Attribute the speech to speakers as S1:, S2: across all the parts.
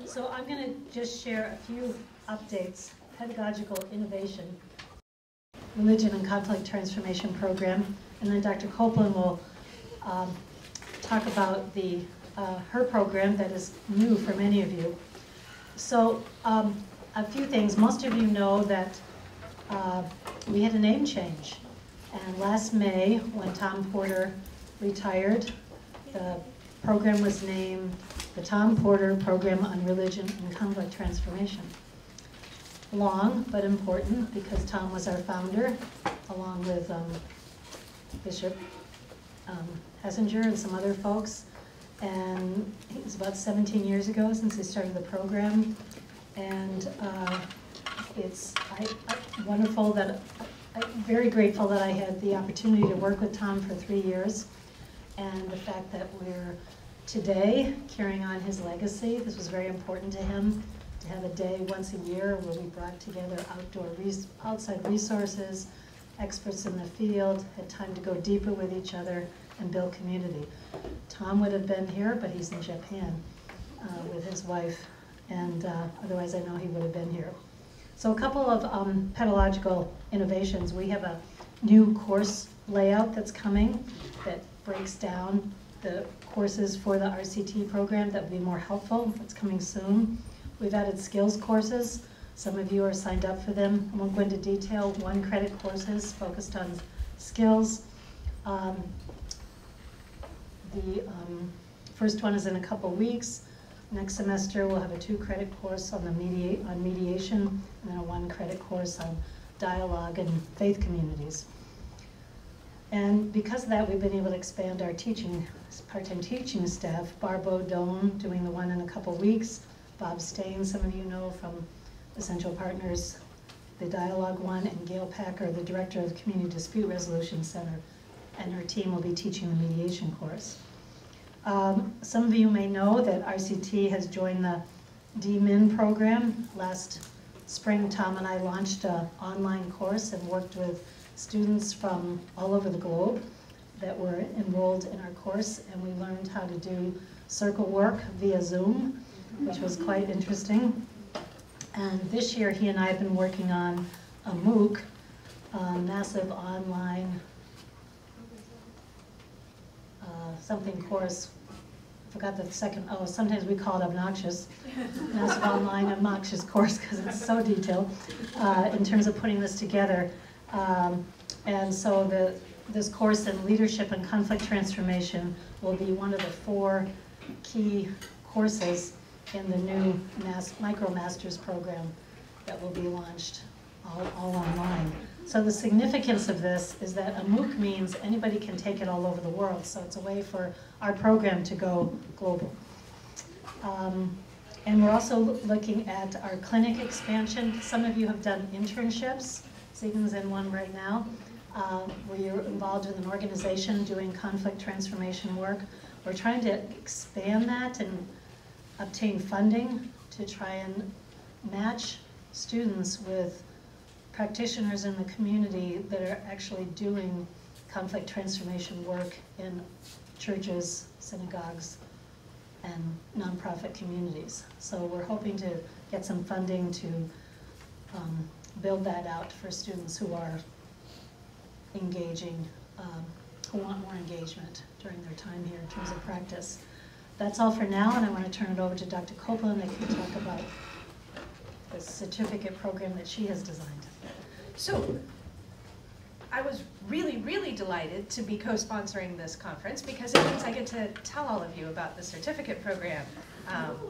S1: So I'm going to just share a few updates. Pedagogical Innovation, Religion and Conflict Transformation Program, and then Dr. Copeland will talk about her program that is new for many of you. So a few things. Most of you know that we had a name change. And last May, when Tom Porter retired, the program was named the Tom Porter Program on Religion and Conflict Transformation. Long, but important, because Tom was our founder, along with Bishop Hessinger and some other folks. And it was about 17 years ago since we started the program. And it's wonderful that, I'm very grateful that I had the opportunity to work with Tom for 3 years. And the fact that we're today carrying on his legacy. This was very important to him, to have a day once a year where we brought together outside resources, experts in the field, had time to go deeper with each other and build community. Tom would have been here, but he's in Japan with his wife, and otherwise I know he would have been here. So a couple of pedagogical innovations. We have a new course layout that's coming that breaks down the courses for the RCT program that will be more helpful. It's coming soon. We've added skills courses. Some of you are signed up for them. I won't go into detail. 1 credit courses focused on skills. The first one is in a couple weeks. Next semester we'll have a 2 credit course on mediation, and then a 1 credit course on dialogue and faith communities. And because of that, we've been able to expand our part-time teaching staff. Barb O'Done doing the 1 in a couple weeks. Bob Stain, some of you know from Essential Partners, the dialogue 1, and Gail Packer, the director of the Community Dispute Resolution Center, and her team will be teaching the mediation course. Some of you may know that RCT has joined the DMIN program. Last spring, Tom and I launched an online course and worked with students from all over the globe that were enrolled in our course, and we learned how to do circle work via Zoom, which was quite interesting. And this year he and I have been working on a MOOC, massive online something course. I forgot the second, sometimes we call it obnoxious. Massive online obnoxious course because it's so detailed in terms of putting this together. And so this course in leadership and conflict transformation will be one of the 4 key courses in the new MicroMasters program that will be launched all online. So the significance of this is that a MOOC means anybody can take it all over the world. So it's a way for our program to go global. And we're also looking at our clinic expansion. Some of you have done internships. Stephen's in one right now, where you're involved in an organization doing conflict transformation work. We're trying to expand that and obtain funding to try and match students with practitioners in the community that are actually doing conflict transformation work in churches, synagogues, and nonprofit communities. So we're hoping to get some funding to build that out for students who are engaging, who want more engagement during their time here in terms of practice. That's all for now, and I want to turn it over to Dr. Copeland that can talk about the certificate program that she has designed.
S2: So, I was really, really delighted to be co-sponsoring this conference because it means I get to tell all of you about the certificate program,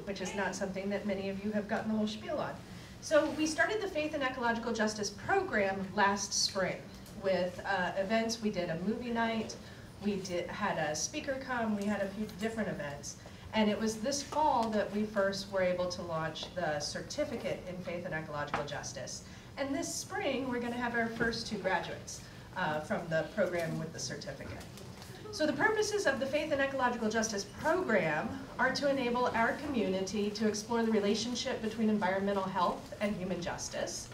S2: which is not something that many of you have gotten the whole spiel on. So we started the Faith and Ecological Justice program last spring with events. We did a movie night, we had a speaker come, we had a few different events. And it was this fall that we first were able to launch the certificate in Faith and Ecological Justice. And this spring, we're going to have our first 2 graduates from the program with the certificate. So the purposes of the Faith and Ecological Justice program are to enable our community to explore the relationship between environmental health and human justice,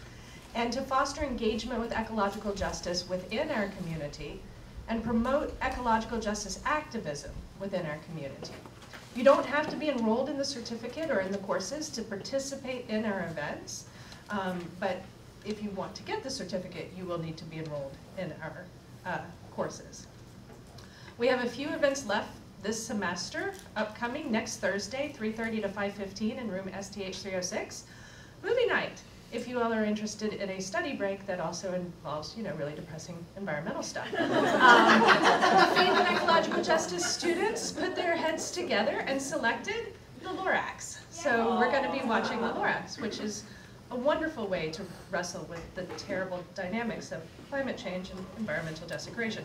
S2: and to foster engagement with ecological justice within our community, and promote ecological justice activism within our community. You don't have to be enrolled in the certificate or in the courses to participate in our events, but if you want to get the certificate, you will need to be enrolled in our courses. We have a few events left this semester, upcoming next Thursday, 3:30 to 5:15 in room STH 306. Movie night, if you all are interested in a study break that also involves, you know, really depressing environmental stuff. Faith and ecological justice students put their heads together and selected the Lorax. So we're going to be watching the Lorax, which is a wonderful way to wrestle with the terrible dynamics of climate change and environmental desecration.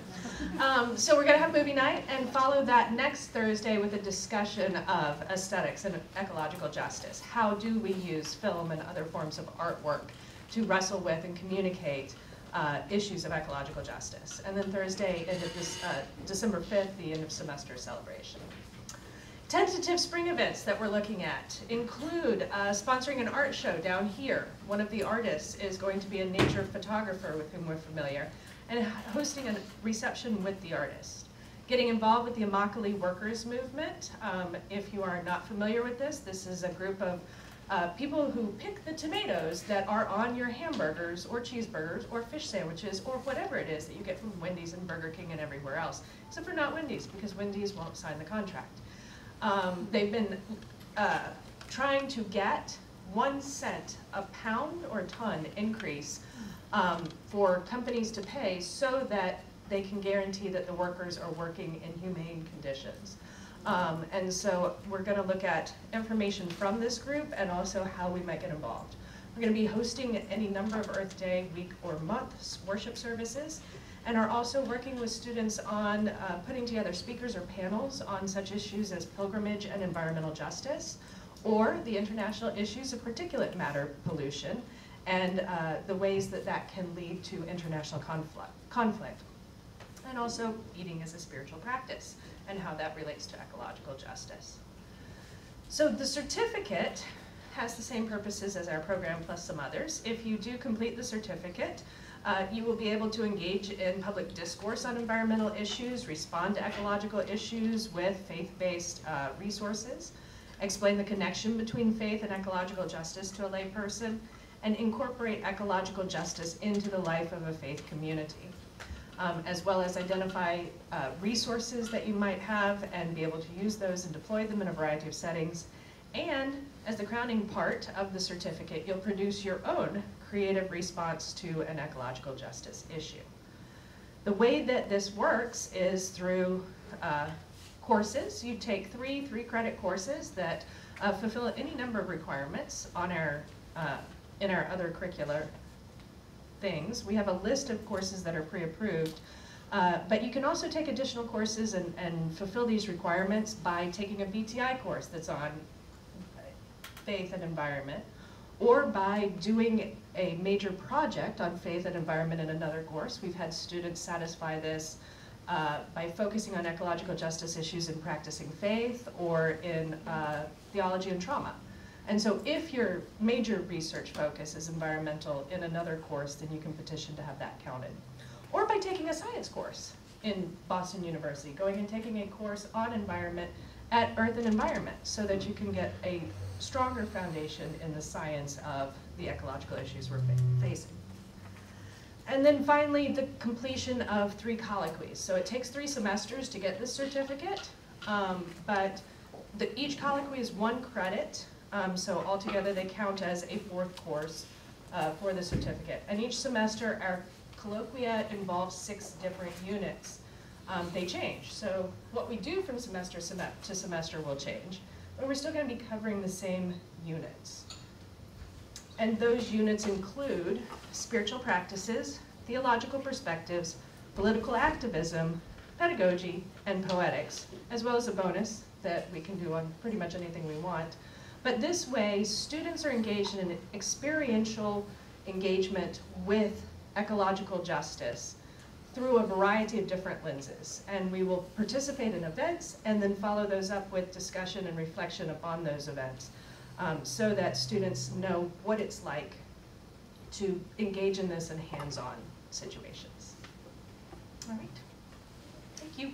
S2: So we're going to have movie night and follow that next Thursday with a discussion of aesthetics and ecological justice. How do we use film and other forms of artwork to wrestle with and communicate issues of ecological justice? And then Thursday, December 5th, the end of semester celebration. Tentative spring events that we're looking at include sponsoring an art show down here. One of the artists is going to be a nature photographer with whom we're familiar, and hosting a reception with the artist. Getting involved with the Immokalee Workers Movement. If you are not familiar with this, this is a group of people who pick the tomatoes that are on your hamburgers or cheeseburgers or fish sandwiches or whatever it is that you get from Wendy's and Burger King and everywhere else, except for not Wendy's, because Wendy's won't sign the contract. They've been trying to get 1 cent a pound or ton increase for companies to pay so that they can guarantee that the workers are working in humane conditions. And so we're going to look at information from this group and also how we might get involved. We're going to be hosting any number of Earth Day, week, or month worship services, and are also working with students on putting together speakers or panels on such issues as pilgrimage and environmental justice, or the international issues of particulate matter pollution, and the ways that that can lead to international conflict. And also eating as a spiritual practice, and how that relates to ecological justice. So the certificate has the same purposes as our program plus some others. If you do complete the certificate, you will be able to engage in public discourse on environmental issues, respond to ecological issues with faith-based resources, explain the connection between faith and ecological justice to a layperson, and incorporate ecological justice into the life of a faith community, as well as identify resources that you might have and be able to use those and deploy them in a variety of settings. And as the crowning part of the certificate, you'll produce your own creative response to an ecological justice issue. The way that this works is through courses. You take three credit courses that fulfill any number of requirements on our, in our other curricular things. We have a list of courses that are pre-approved, but you can also take additional courses and fulfill these requirements by taking a BTI course that's on faith and environment, or by doing a major project on faith and environment in another course. We've had students satisfy this by focusing on ecological justice issues in practicing faith or in theology and trauma. And so if your major research focus is environmental in another course, then you can petition to have that counted. Or by taking a science course in Boston University, going and taking a course on environment at Earth and Environment so that you can get a stronger foundation in the science of the ecological issues we're facing. And then finally, the completion of 3 colloquies. So it takes 3 semesters to get this certificate, but each colloquy is 1 credit. So altogether they count as a 4th course for the certificate. And each semester our colloquia involves 6 different units. They change. So what we do from semester to semester will change, but we're still going to be covering the same units. And those units include spiritual practices, theological perspectives, political activism, pedagogy, and poetics, as well as a bonus that we can do on pretty much anything we want. But this way, students are engaged in an experiential engagement with ecological justice through a variety of different lenses. And we will participate in events and then follow those up with discussion and reflection upon those events so that students know what it's like to engage in this in hands-on situations. All right, thank you.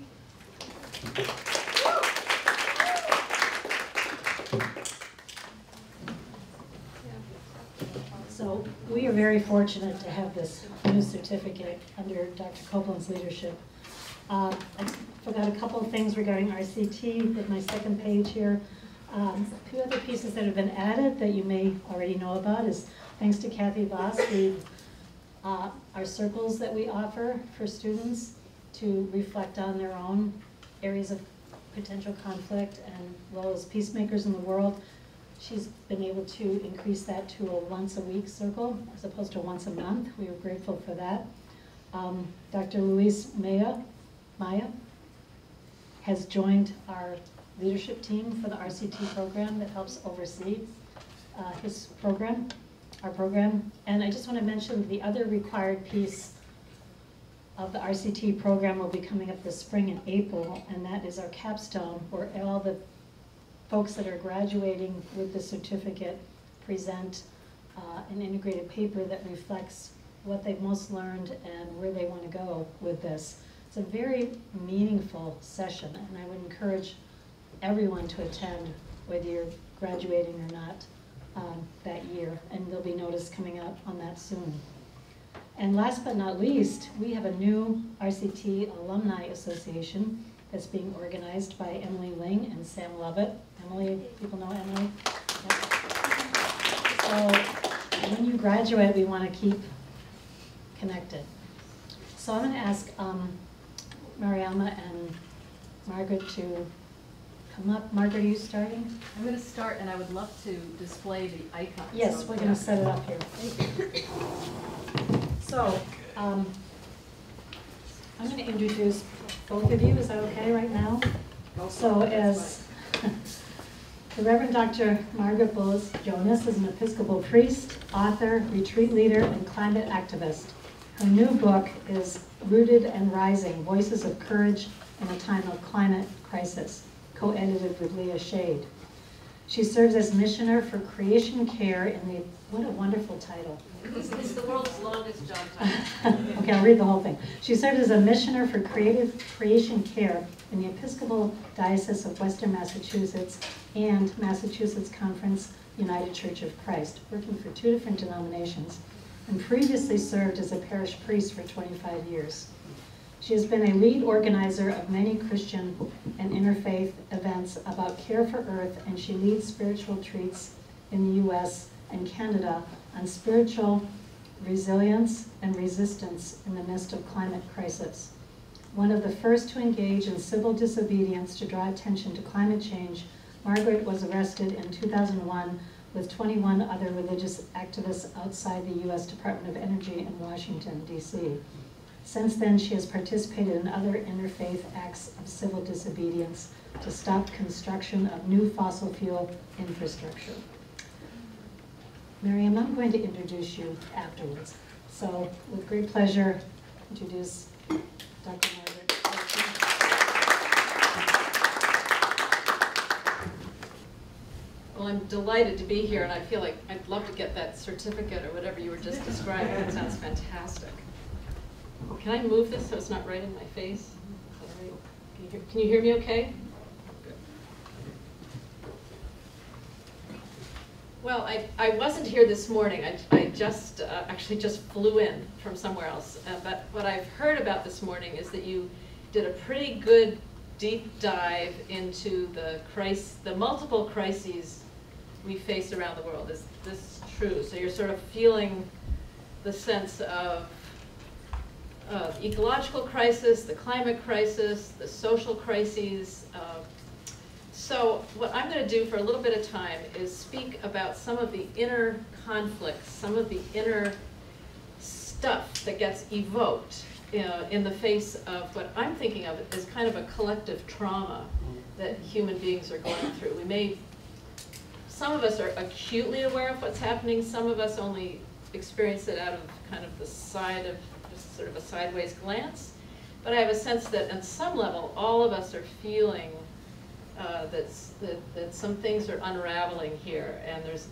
S1: So we are very fortunate to have this new certificate under Dr. Copeland's leadership. I forgot a couple of things regarding RCT with my second page here. A few other pieces that have been added that you may already know about is thanks to Kathy Voss, our circles that we offer for students to reflect on their own areas of potential conflict and role as peacemakers in the world. She's been able to increase that to a once-a-week circle as opposed to once a month. We are grateful for that. Dr. Luis Maya has joined our leadership team for the RCT program that helps oversee his program, our program. And I just want to mention the other required piece of the RCT program will be coming up this spring in April, and that is our capstone, where all the folks that are graduating with the certificate present an integrated paper that reflects what they've most learned and where they want to go with this. It's a very meaningful session, and I would encourage everyone to attend, whether you're graduating or not that year, and there'll be notice coming out on that soon. And last but not least, we have a new RCT Alumni Association that's being organized by Emily Ling and Sam Lovett. Emily, people know Emily? Yep. So when you graduate, we want to keep connected. So I'm going to ask Mariana and Margaret to come up. Margaret, are you starting?
S3: I'm going to start, and I would love to display the icons.
S1: Yes, we're going to set it up here. So, I'm going to introduce both of you. Is that okay right now? So, as the Reverend Dr. Margaret Bullitt-Jonas is an Episcopal priest, author, retreat leader, and climate activist. Her new book is Rooted and Rising, Voices of Courage in a Time of Climate Crisis, co-edited with Leah Shade. She serves as missioner for creation care in the, what a wonderful title.
S3: It's the world's longest job title.
S1: Okay, I'll read the whole thing. She served as a missioner for creation care in the Episcopal Diocese of Western Massachusetts and Massachusetts Conference United Church of Christ, working for 2 different denominations, and previously served as a parish priest for 25 years. She has been a lead organizer of many Christian and interfaith events about care for Earth, and she leads spiritual retreats in the U.S. and Canada on spiritual resilience and resistance in the midst of climate crisis. One of the first to engage in civil disobedience to draw attention to climate change, Margaret was arrested in 2001 with 21 other religious activists outside the U.S. Department of Energy in Washington, D.C. Since then, she has participated in other interfaith acts of civil disobedience to stop construction of new fossil fuel infrastructure. Miriam, I'm going to introduce you afterwards. So, with great pleasure, introduce Dr. Margaret.
S3: Well, I'm delighted to be here, and I feel like I'd love to get that certificate or whatever you were just describing. That sounds fantastic. Can I move this so it's not right in my face? Is that right? Can you hear me okay? Good. Well, I wasn't here this morning. I just actually just flew in from somewhere else. But what I've heard about this morning is that you did a pretty good deep dive into the multiple crises we face around the world. Is this true? So you're sort of feeling the sense of the ecological crisis, the climate crisis, the social crises. So what I'm going to do for a little bit of time is speak about some of the inner conflicts, some of the inner stuff that gets evoked in the face of what I'm thinking of as kind of a collective trauma that human beings are going through. Some of us are acutely aware of what's happening, some of us only experience it out of kind of the side of just sort of a sideways glance. But I have a sense that on some level, all of us are feeling that some things are unraveling here, and it's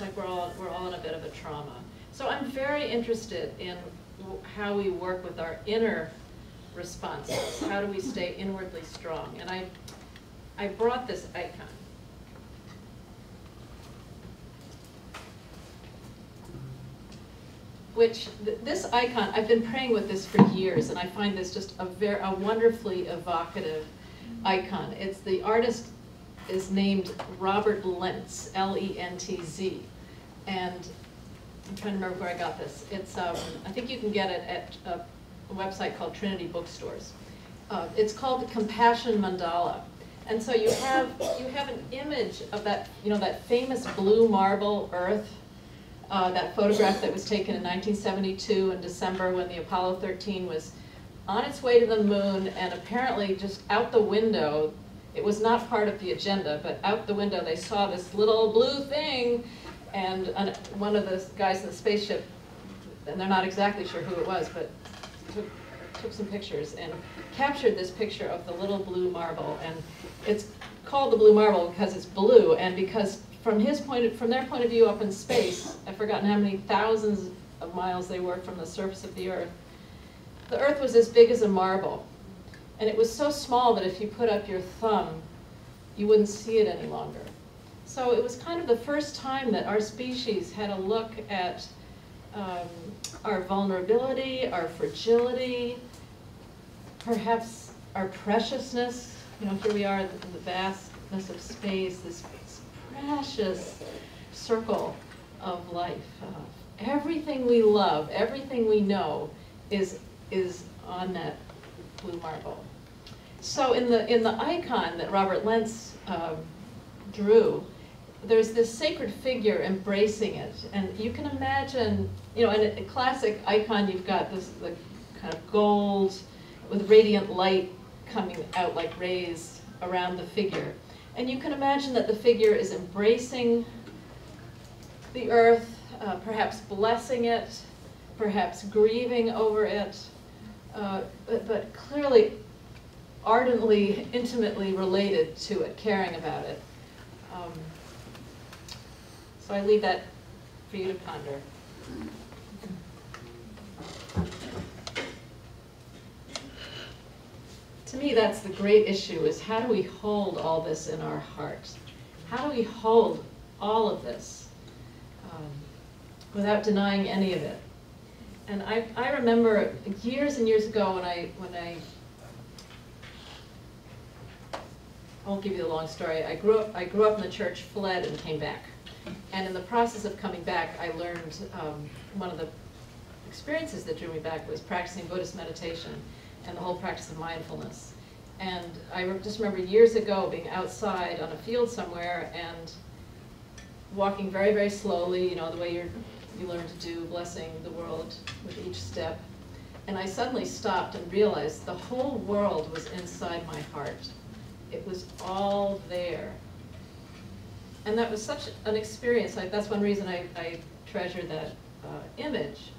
S3: like we're all in a bit of a trauma. So I'm very interested in how we work with our inner responses. How do we stay inwardly strong? And I brought this icon. This icon, I've been praying with this for years, and I find this just a wonderfully evocative icon. The artist is named Robert Lentz, L-E-N-T-Z, and I'm trying to remember where I got this. It's, I think you can get it at a website called Trinity Bookstores. It's called the Compassion Mandala. And so you have an image of that, that famous blue marble earth, that photograph that was taken in 1972 in December when the Apollo 13 was on its way to the moon, and apparently just out the window, it was not part of the agenda, but out the window they saw this little blue thing, and one of the guys in the spaceship, and they're not exactly sure who it was, but took some pictures and captured this picture of the little blue marble. And it's called the blue marble because it's blue, and because from their point of view up in space, I've forgotten how many thousands of miles they were from the surface of the Earth was as big as a marble. And it was so small that if you put up your thumb, you wouldn't see it any longer. So it was kind of the first time that our species had a look at our vulnerability, our fragility, perhaps our preciousness. Here we are in the vastness of space, this precious circle of life. Everything we love, everything we know is on that blue marble. So in the icon that Robert Lentz drew, there's this sacred figure embracing it, and you can imagine, in a classic icon, you've got the kind of gold with radiant light coming out like rays around the figure. And you can imagine that the figure is embracing the earth, perhaps blessing it, perhaps grieving over it, but clearly ardently, intimately related to it, caring about it. So I leave that for you to ponder. To me, that's the great issue, is how do we hold all this in our hearts? How do we hold all of this without denying any of it? And I remember years and years ago when I won't give you the long story. I grew up in the church, fled, and came back. And in the process of coming back, I learned one of the experiences that drew me back was practicing Buddhist meditation and the whole practice of mindfulness. And I just remember years ago being outside on a field somewhere and walking very, very slowly, the way you learn to do, blessing the world with each step. And I suddenly stopped and realized the whole world was inside my heart. It was all there. And that was such an experience. That's one reason I treasure that image,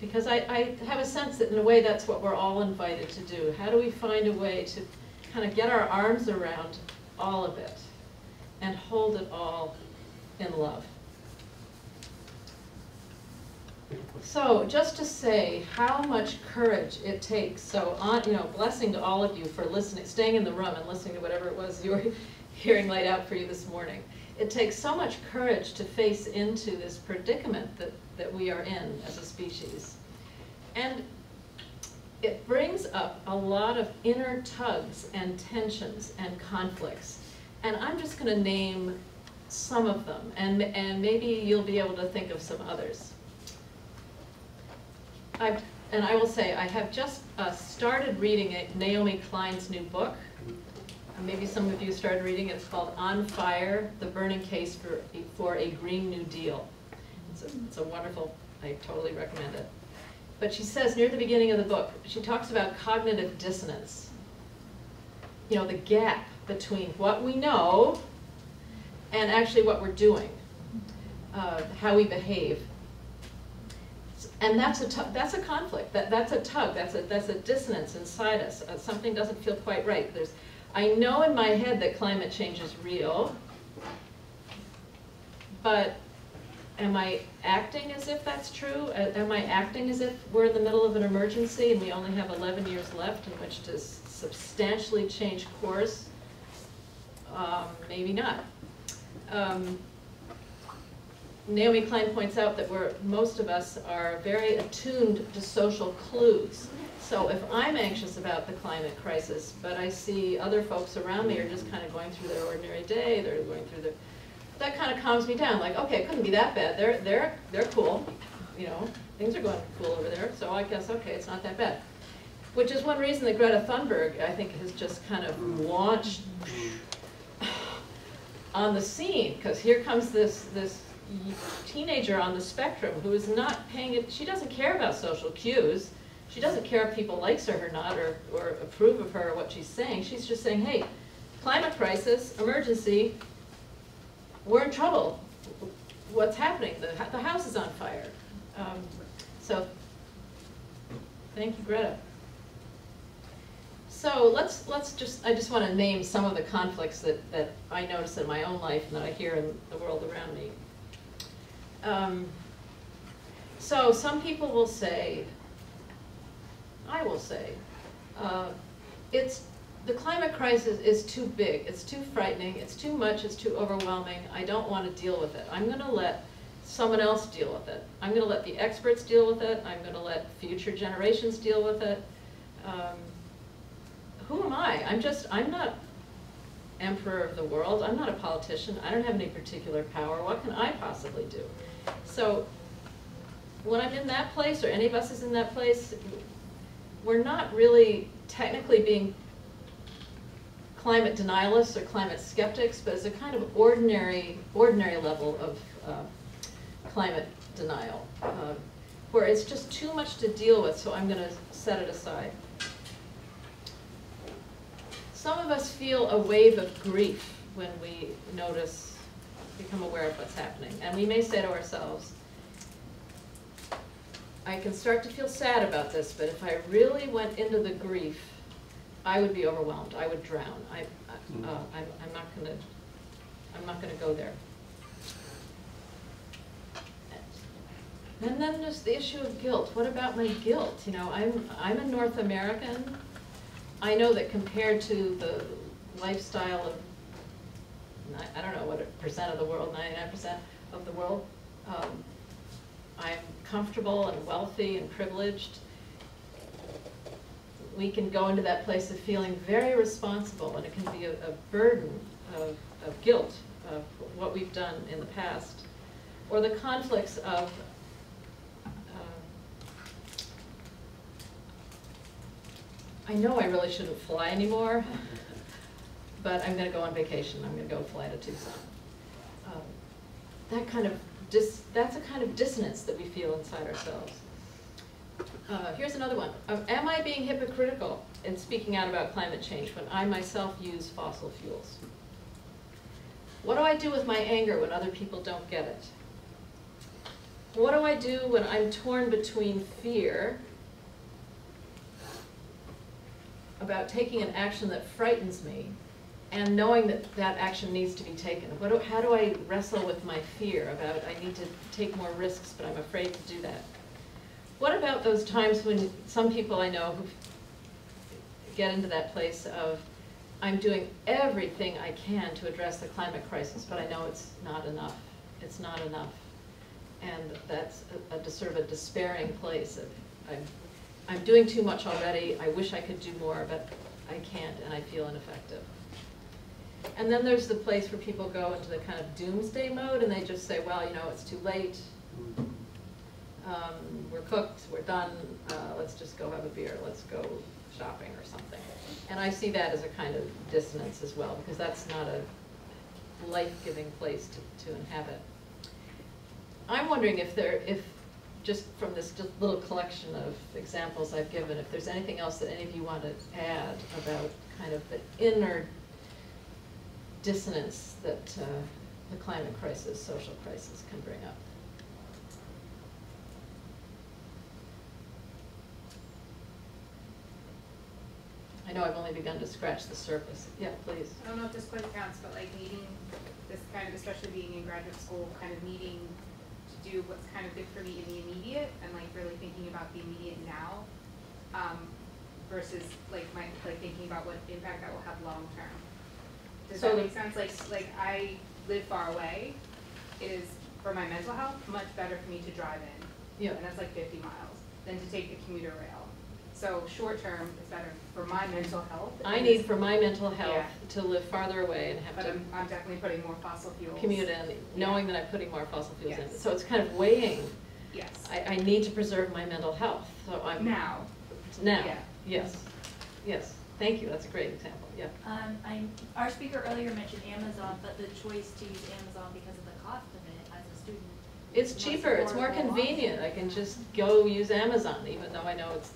S3: because I have a sense that in a way that's what we're all invited to do. How do we find a way to kind of get our arms around all of it and hold it all in love? So just to say how much courage it takes. So blessing to all of you for listening, staying in the room and listening to whatever it was you were hearing laid out for you this morning. It takes so much courage to face into this predicament that we are in as a species. And it brings up a lot of inner tugs and tensions and conflicts. And I'm just going to name some of them, and maybe you'll be able to think of some others. And I will say, I have just started reading Naomi Klein's new book. Maybe some of you started reading it. It's called On Fire, The Burning Case for a Green New Deal. It's a wonderful, I totally recommend it. But she says near the beginning of the book, she talks about cognitive dissonance. The gap between what we know and actually what we're doing, how we behave. And that's a conflict. That's a tug. That's a dissonance inside us. Something doesn't feel quite right. I know in my head that climate change is real, but am I acting as if that's true? Am I acting as if we're in the middle of an emergency and we only have 11 years left in which to substantially change course? Maybe not. Naomi Klein points out that most of us are very attuned to social clues. So if I'm anxious about the climate crisis, but I see other folks around me are just kind of going through their ordinary day, they're going through their, that kind of calms me down. Like, okay, it couldn't be that bad. They're cool. You know, things are going cool over there. So I guess, okay, it's not that bad. Which is one reason that Greta Thunberg, I think, has just kind of launched on the scene. Because here comes this teenager on the spectrum who is not paying it. She doesn't care about social cues. She doesn't care if people like her or not, or approve of her or what she's saying. She's just saying, hey, climate crisis, emergency, we're in trouble. What's happening? The house is on fire. So thank you, Greta. So I just want to name some of the conflicts that I notice in my own life and that I hear in the world around me. So some people will say, I will say, the climate crisis is too big, it's too frightening, it's too much, it's too overwhelming, I don't want to deal with it. I'm going to let someone else deal with it. I'm going to let the experts deal with it. I'm going to let future generations deal with it. Who am I? I'm not emperor of the world. I'm not a politician. I don't have any particular power. What can I possibly do? So when I'm in that place, or any of us is in that place, we're not really technically being climate denialists or climate skeptics, but it's a kind of ordinary level of climate denial, where it's just too much to deal with, so I'm going to set it aside. Some of us feel a wave of grief when we become aware of what's happening. And we may say to ourselves, I can start to feel sad about this, but if I really went into the grief, I would be overwhelmed. I would drown. I'm not going to go there. And then there's the issue of guilt. What about my guilt? You know, I'm a North American. I know that compared to the lifestyle of, I don't know what percent of the world, 99% of the world, I'm comfortable and wealthy and privileged. We can go into that place of feeling very responsible, and it can be a burden of guilt of what we've done in the past, or the conflicts of I know I really shouldn't fly anymore, but I'm going to go on vacation. I'm going to go fly to Tucson. That's a kind of dissonance that we feel inside ourselves. Here's another one. Am I being hypocritical in speaking out about climate change when I myself use fossil fuels? What do I do with my anger when other people don't get it? What do I do when I'm torn between fear about taking an action that frightens me and knowing that that action needs to be taken? How do I wrestle with my fear about I need to take more risks, but I'm afraid to do that? What about those times when some people I know who get into that place of I'm doing everything I can to address the climate crisis, but I know it's not enough. It's not enough. And that's sort of a despairing place of I'm doing too much already, I wish I could do more, but I can't, and I feel ineffective. And then there's the place where people go into the kind of doomsday mode, and they just say, well, you know, it's too late, we're cooked, we're done, let's just go have a beer, let's go shopping or something. And I see that as a kind of dissonance as well, because that's not a life-giving place to inhabit. I'm wondering if just from this little collection of examples I've given, if there's anything else that any of you want to add about kind of the inner dissonance that the climate crisis, social crisis can bring up. I know I've only begun to scratch the surface. Yeah, please.
S4: I don't know if this question counts, but like needing this kind of, especially being in graduate school, kind of needing to do what's kind of good for me in the immediate, and like really thinking about the immediate now, versus like thinking about what impact that will have long term. Does
S3: So
S4: that make sense? Like I live far away. It is, for my mental health, much better for me to drive in.
S3: Yeah.
S4: And that's like 50 miles, than to take the commuter rail. So short term, it's better for my mental health.
S3: I need for my mental health
S4: Yeah.
S3: to live farther away and have
S4: But
S3: to
S4: I'm definitely putting more fossil fuels.
S3: commute in, knowing that I'm putting more fossil fuels in.
S4: Yes.
S3: So it's kind of weighing.
S4: Yes.
S3: I need to preserve my mental health. So I'm
S4: Now.
S3: Now.
S4: Yeah.
S3: Yes. Yes. Thank you. That's a great example. Yeah.
S5: Our speaker earlier mentioned Amazon, but the choice to use Amazon because of the cost of it as a student.
S3: It's
S5: the most
S3: cheaper. It's more
S5: affordable
S3: convenient.
S5: option.
S3: I can just go use Amazon, even though I know it's.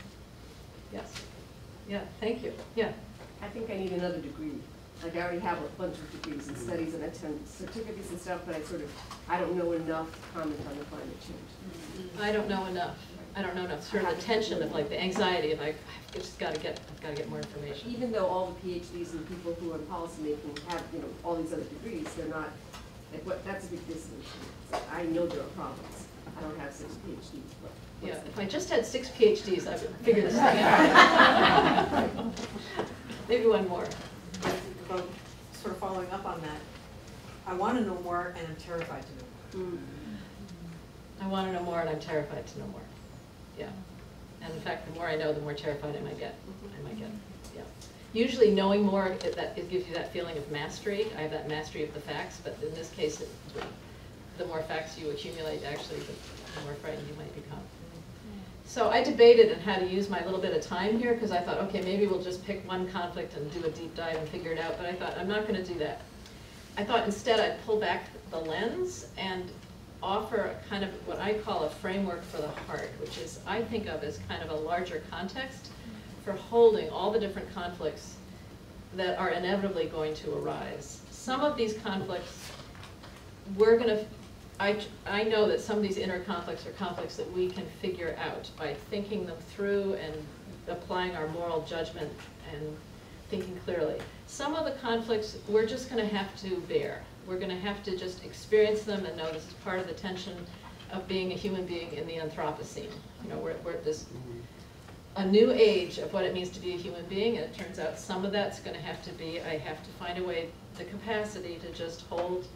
S3: Yes. Yeah. Thank you. Yeah.
S6: I think I need another degree. Like I already have a bunch of degrees and studies and certificates and stuff, but I don't know enough to comment on the climate change.
S3: I don't know enough. I don't know enough. Sort of the tension of like the anxiety of like I've just got to get more information.
S6: Even though all the PhDs and people who are in policymaking have, all these other degrees, they're not, that's a big distance. So I know there are problems. I don't have 6 PhDs, but.
S3: Yeah, if I just had 6 PhDs, I would figure this thing out. Maybe one more.
S7: About sort of following up on that, I want to know more and I'm terrified to know more.
S3: I want to know more and I'm terrified to know more. Yeah. And in fact, the more I know, the more terrified I might get. Yeah. Usually knowing more, it gives you that feeling of mastery. I have that mastery of the facts, but in this case, the more facts you accumulate, actually, the more frightened you might become. So I debated on how to use my little bit of time here, because I thought, okay, maybe we'll just pick one conflict and do a deep dive and figure it out, but I thought, I'm not going to do that. I thought instead I'd pull back the lens and offer a kind of what I call a framework for the heart, which is I think of as kind of a larger context for holding all the different conflicts that are inevitably going to arise. Some of these conflicts, I know that some of these inner conflicts are conflicts that we can figure out by thinking them through and applying our moral judgment and thinking clearly. Some of the conflicts we're just going to have to bear. We're going to have to just experience them and know this is part of the tension of being a human being in the Anthropocene. We're at this a new age of what it means to be a human being, and it turns out some of that's going to have to be, I have to find a way, the capacity to just hold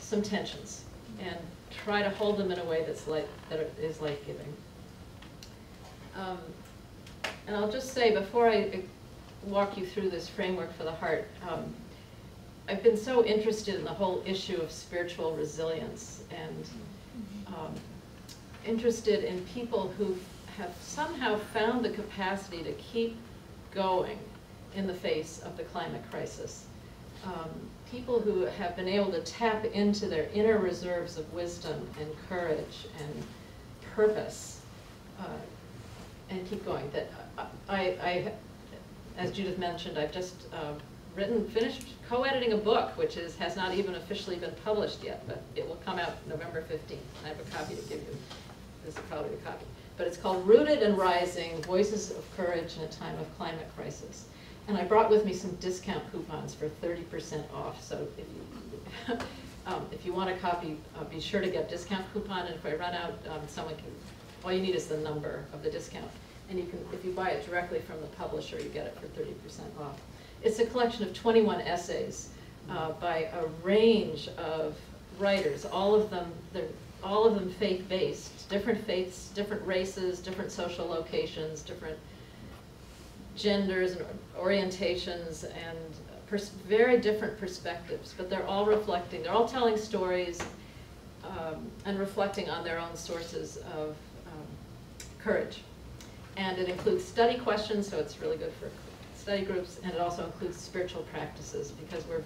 S3: some tensions and try to hold them in a way that is life-giving. And I'll just say, before I walk you through this framework for the heart, I've been so interested in the whole issue of spiritual resilience and interested in people who have somehow found the capacity to keep going in the face of the climate crisis. People who have been able to tap into their inner reserves of wisdom and courage and purpose and keep going. That I as Judith mentioned, I've just finished co-editing a book, which has not even officially been published yet, but it will come out November 15th. I have a copy to give you. This is probably the copy. But it's called Rooted and Rising, Voices of Courage in a Time of Climate Crisis. And I brought with me some discount coupons for 30% off. So if you want a copy, be sure to get discount coupon. And if I run out, someone can, all you need is the number of the discount. And you can, if you buy it directly from the publisher, you get it for 30% off. It's a collection of 21 essays by a range of writers, all of them faith-based, different faiths, different races, different social locations, different genders and orientations, and very different perspectives, but they're all reflecting, they're all telling stories and reflecting on their own sources of courage. And it includes study questions, so it's really good for study groups, and it also includes spiritual practices, because we're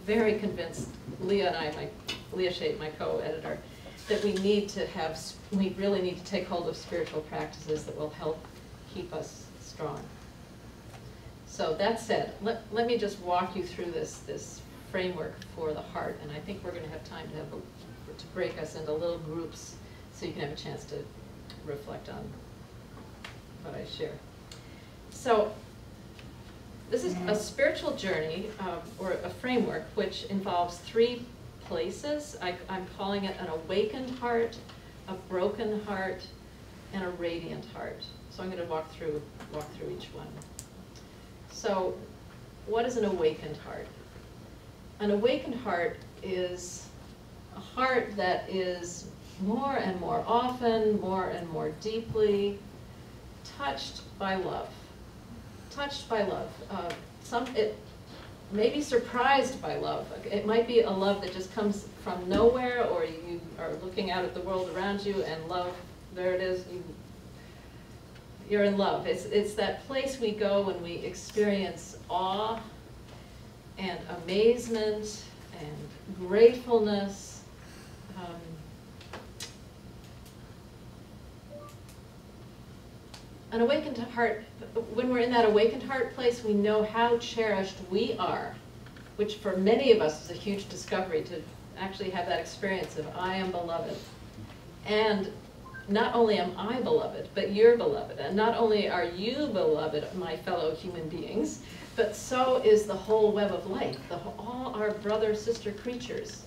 S3: very convinced, Leah and I, Leah Shade, my co-editor, that we really need to take hold of spiritual practices that will help keep us strong. So that said, let me just walk you through this framework for the heart, and I think we're going to have time to break us into little groups so you can have a chance to reflect on what I share. So this is a spiritual journey, or a framework, which involves 3 places. I'm calling it an awakened heart, a broken heart, and a radiant heart. So I'm going to walk through each one. So what is an awakened heart? an awakened heart is a heart that is more and more often, more and more deeply touched by love. Touched by love. It may be surprised by love. It might be a love that just comes from nowhere, or you are looking out at the world around you and love, there it is, you're in love. It's that place we go when we experience awe and amazement and gratefulness. An awakened heart, when we're in that awakened heart place, we know how cherished we are, which for many of us is a huge discovery, to actually have that experience of I am beloved. And not only am I beloved, but you're beloved. And not only are you beloved, my fellow human beings, but so is the whole web of life, all our brother, sister creatures.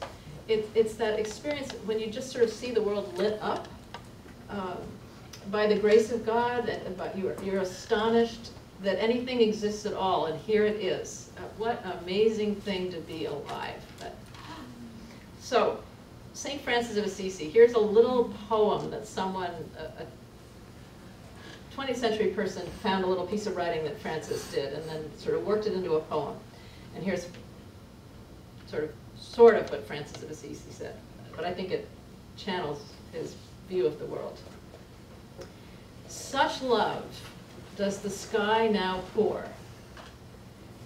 S3: It's that experience when you just sort of see the world lit up by the grace of God, and you're astonished that anything exists at all, and here it is. What an amazing thing to be alive. So, St. Francis of Assisi, here's a little poem that someone, a 20th century person, found a little piece of writing that Francis did, and then sort of worked it into a poem. And here's sort of what Francis of Assisi said, but I think it channels his view of the world. Such love does the sky now pour,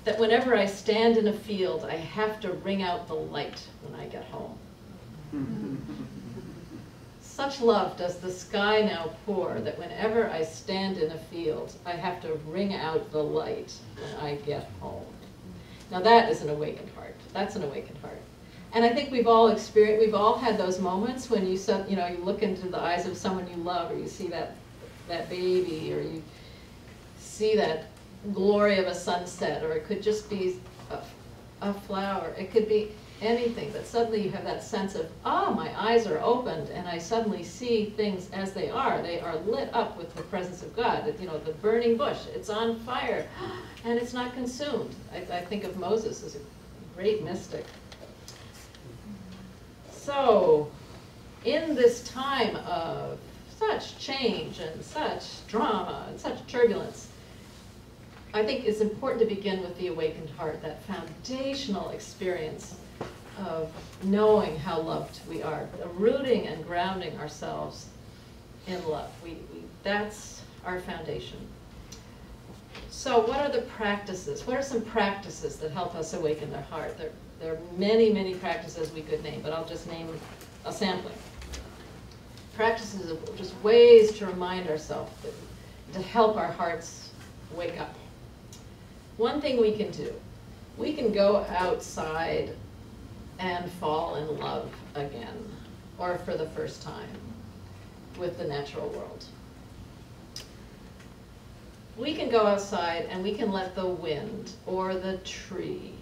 S3: that whenever I stand in a field, I have to ring out the light when I get home. Such love does the sky now pour, that whenever I stand in a field, I have to ring out the light when I get home. Now that is an awakened heart. That's an awakened heart. And I think we've all had those moments when you look into the eyes of someone you love, or you see that baby, or you see that glory of a sunset, or it could just be a flower. It could be anything, but suddenly you have that sense of, oh, my eyes are opened, and I suddenly see things as they are. They are lit up with the presence of God. The burning bush, it's on fire, and it's not consumed. I think of Moses as a great mystic. So, in this time of such change and such drama and such turbulence, I think it's important to begin with the awakened heart, that foundational experience of knowing how loved we are, rooting and grounding ourselves in love. That's our foundation. So what are the practices? What are some practices that help us awaken their heart? There are many, many practices we could name, but I'll just name a sampling. Practices of just ways to remind ourselves, to help our hearts wake up. One thing we can do, we can go outside and fall in love again, or for the first time, with the natural world. We can go outside and we can let the wind, or the tree,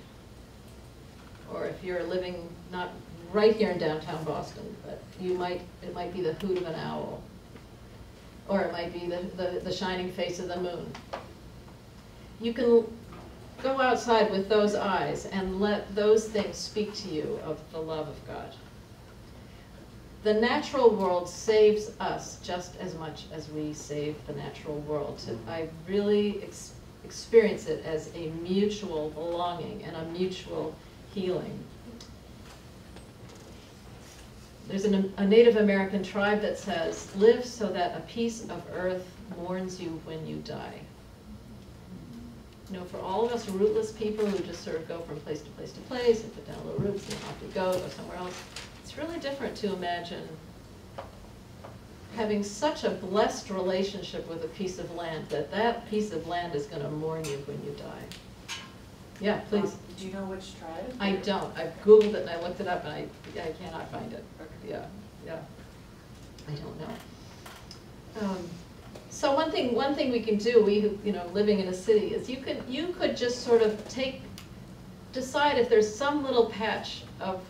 S3: or if you're living not right here in downtown Boston, but it might be the hoot of an owl, or it might be the shining face of the moon. You can go outside with those eyes and let those things speak to you of the love of God. The natural world saves us just as much as we save the natural world. I really experience it as a mutual belonging and a mutual healing. There's a Native American tribe that says, live so that a piece of earth mourns you when you die. For all of us rootless people who just sort of go from place to place to place and put down little roots and off we go somewhere else, it's really different to imagine having such a blessed relationship with a piece of land that piece of land is going to mourn you when you die. Yeah, please.
S8: Do you know which tribe?
S3: I don't. I've Googled it and I looked it up and I cannot find it.
S8: Okay.
S3: Yeah. I don't know. So one thing we can do, living in a city, is you could just sort of decide if there's some little patch of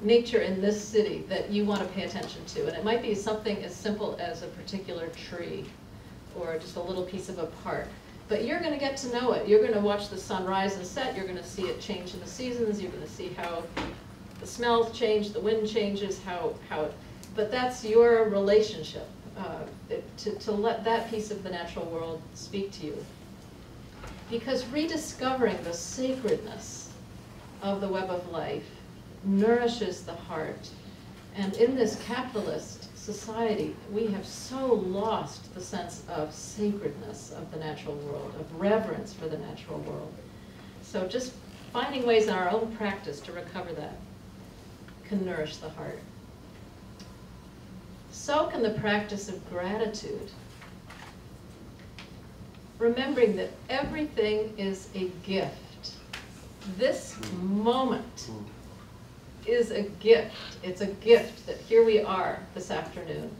S3: nature in this city that you want to pay attention to, and it might be something as simple as a particular tree, or just a little piece of a park. But you're going to get to know it. You're going to watch the sun rise and set. You're going to see it change in the seasons. You're going to see how the smells change, the wind changes, but that's your relationship, to let that piece of the natural world speak to you. Because rediscovering the sacredness of the web of life nourishes the heart. And in this capitalist society, we have so lost the sense of sacredness of the natural world, of reverence for the natural world. So just finding ways in our own practice to recover that can nourish the heart. So can the practice of gratitude. Remembering that everything is a gift. This moment is a gift. It's a gift that here we are this afternoon.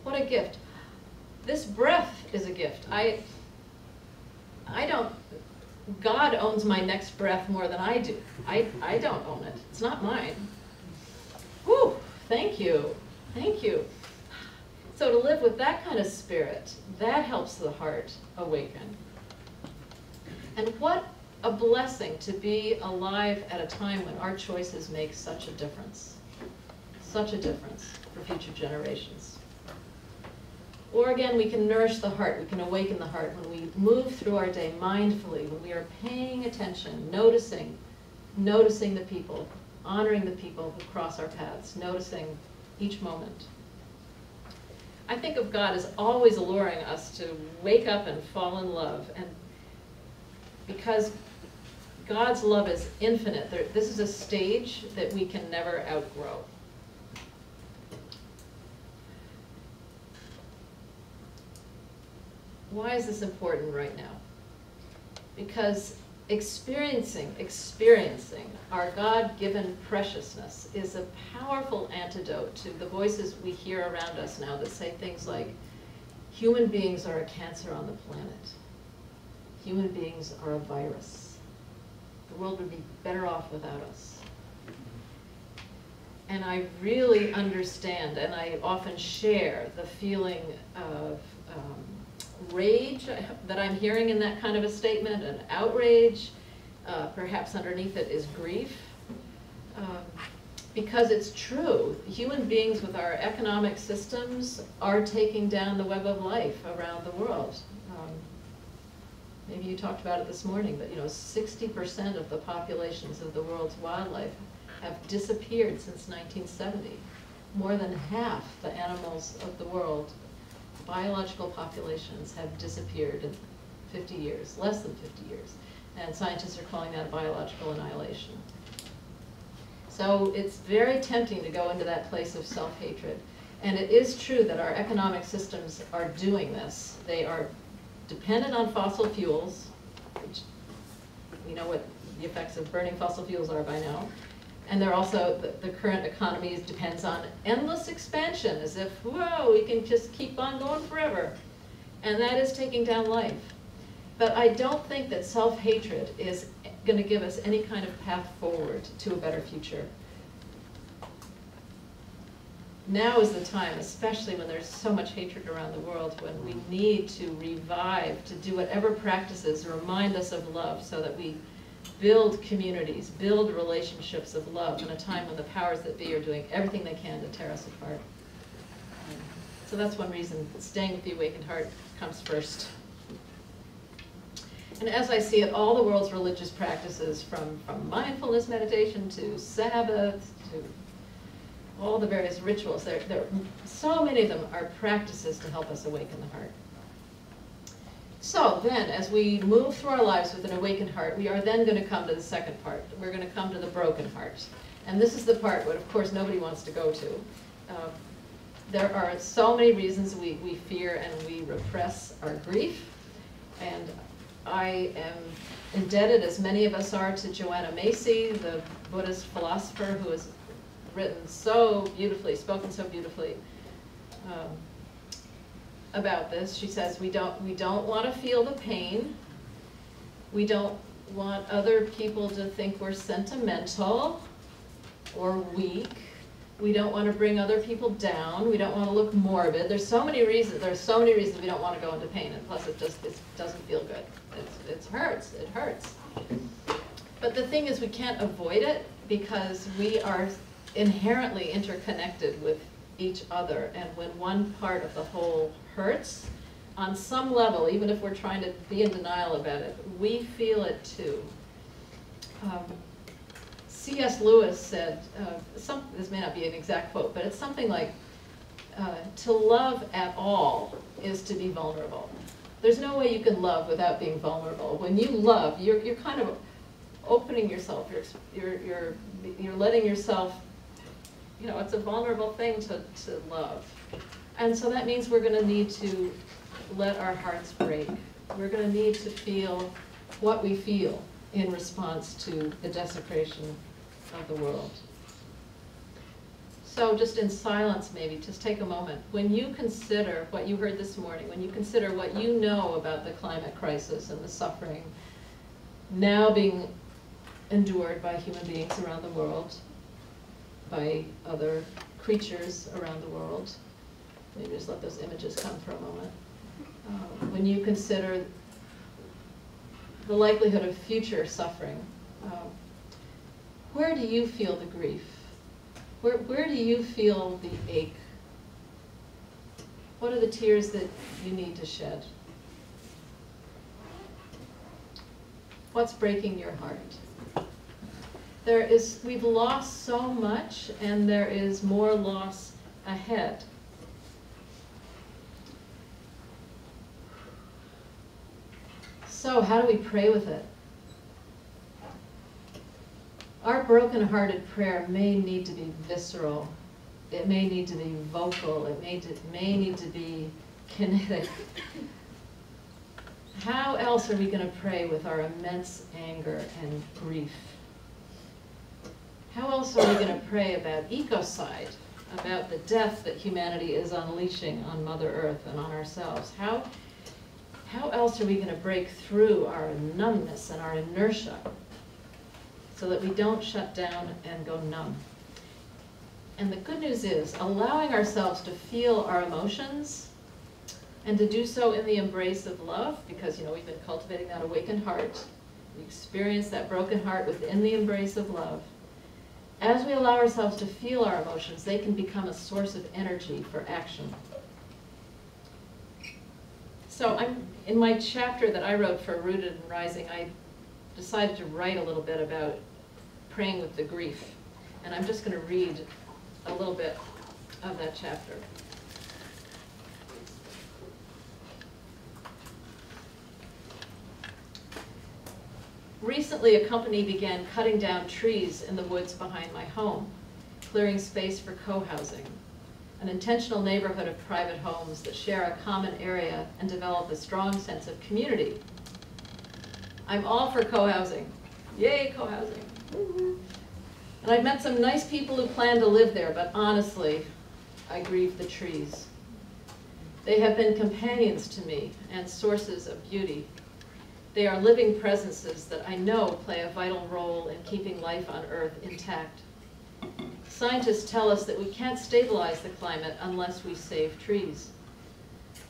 S3: What a gift. This breath is a gift. God owns my next breath more than I do. I don't own it. It's not mine. Whew, thank you. Thank you. So to live with that kind of spirit, that helps the heart awaken. And what a blessing to be alive at a time when our choices make such a difference for future generations. Or again, we can nourish the heart, we can awaken the heart when we move through our day mindfully, when we are paying attention, noticing the people, honoring the people who cross our paths, noticing each moment. I think of God as always alluring us to wake up and fall in love, and because God's love is infinite, this is a stage that we can never outgrow. Why is this important right now? Because experiencing our God-given preciousness is a powerful antidote to the voices we hear around us now that say things like, human beings are a cancer on the planet. Human beings are a virus. The world would be better off without us. And I really understand, and I often share the feeling of rage that I'm hearing in that kind of a statement, and outrage. Perhaps underneath it is grief. Because it's true, human beings with our economic systems are taking down the web of life around the world. Maybe you talked about it this morning, but 60% of the populations of the world's wildlife have disappeared since 1970. More than half the animals of the world, biological populations, have disappeared in 50 years, less than 50 years. And scientists are calling that biological annihilation. So it's very tempting to go into that place of self-hatred. And it is true that our economic systems are doing this. They are dependent on fossil fuels, which we know what the effects of burning fossil fuels are by now. And they're also, the current economy depends on endless expansion, as if, whoa, we can just keep on going forever. And that is taking down life. But I don't think that self-hatred is going to give us any kind of path forward to a better future. Now is the time, especially when there's so much hatred around the world, when we need to revive, to do whatever practices remind us of love, so that we build communities, build relationships of love in a time when the powers that be are doing everything they can to tear us apart. So that's one reason staying with the awakened heart comes first. And as I see it, all the world's religious practices, from mindfulness meditation to Sabbath to all the various rituals, so many of them are practices to help us awaken the heart. So then, as we move through our lives with an awakened heart, we are then going to come to the second part. We're going to come to the broken heart. And this is the part that, of course, nobody wants to go to. There are so many reasons we fear and we repress our grief. And I am indebted, as many of us are, to Joanna Macy, the Buddhist philosopher who has written so beautifully, spoken so beautifully about this. She says we don't want to feel the pain. We don't want other people to think we're sentimental or weak. We don't want to bring other people down. We don't want to look morbid. There's so many reasons. There's so many reasons we don't want to go into pain, and plus it doesn't feel good. It hurts. It hurts. But the thing is, we can't avoid it because we are inherently interconnected with each other, and when one part of the whole hurts, on some level, even if we're trying to be in denial about it, we feel it too. C.S. Lewis said, this may not be an exact quote, but it's something like, to love at all is to be vulnerable. There's no way you can love without being vulnerable. When you love, you're kind of opening yourself, you're letting yourself, you know, it's a vulnerable thing to love. And so that means we're going to need to let our hearts break. We're going to need to feel what we feel in response to the desecration of the world. So just in silence maybe, just take a moment. When you consider what you heard this morning, when you consider what you know about the climate crisis and the suffering now being endured by human beings around the world, by other creatures around the world, maybe just let those images come for a moment. When you consider the likelihood of future suffering, where do you feel the grief? Where do you feel the ache? What are the tears that you need to shed? What's breaking your heart? We've lost so much, and there is more loss ahead. So how do we pray with it? Our broken-hearted prayer may need to be visceral. It may need to be vocal. It may need to be kinetic. How else are we going to pray with our immense anger and grief? How else are we going to pray about ecocide, about the death that humanity is unleashing on Mother Earth and on ourselves? How else are we going to break through our numbness and our inertia so that we don't shut down and go numb? And the good news is, allowing ourselves to feel our emotions and to do so in the embrace of love, because we've been cultivating that awakened heart. We experience that broken heart within the embrace of love. As we allow ourselves to feel our emotions, they can become a source of energy for action. So in my chapter that I wrote for Rooted and Rising, I decided to write a little bit about praying with the grief. And I'm just going to read a little bit of that chapter. Recently, a company began cutting down trees in the woods behind my home, clearing space for co-housing, an intentional neighborhood of private homes that share a common area and develop a strong sense of community. I'm all for co-housing. Yay, co-housing. And I've met some nice people who plan to live there, but honestly, I grieve the trees. They have been companions to me and sources of beauty. They are living presences that I know play a vital role in keeping life on Earth intact. Scientists tell us that we can't stabilize the climate unless we save trees.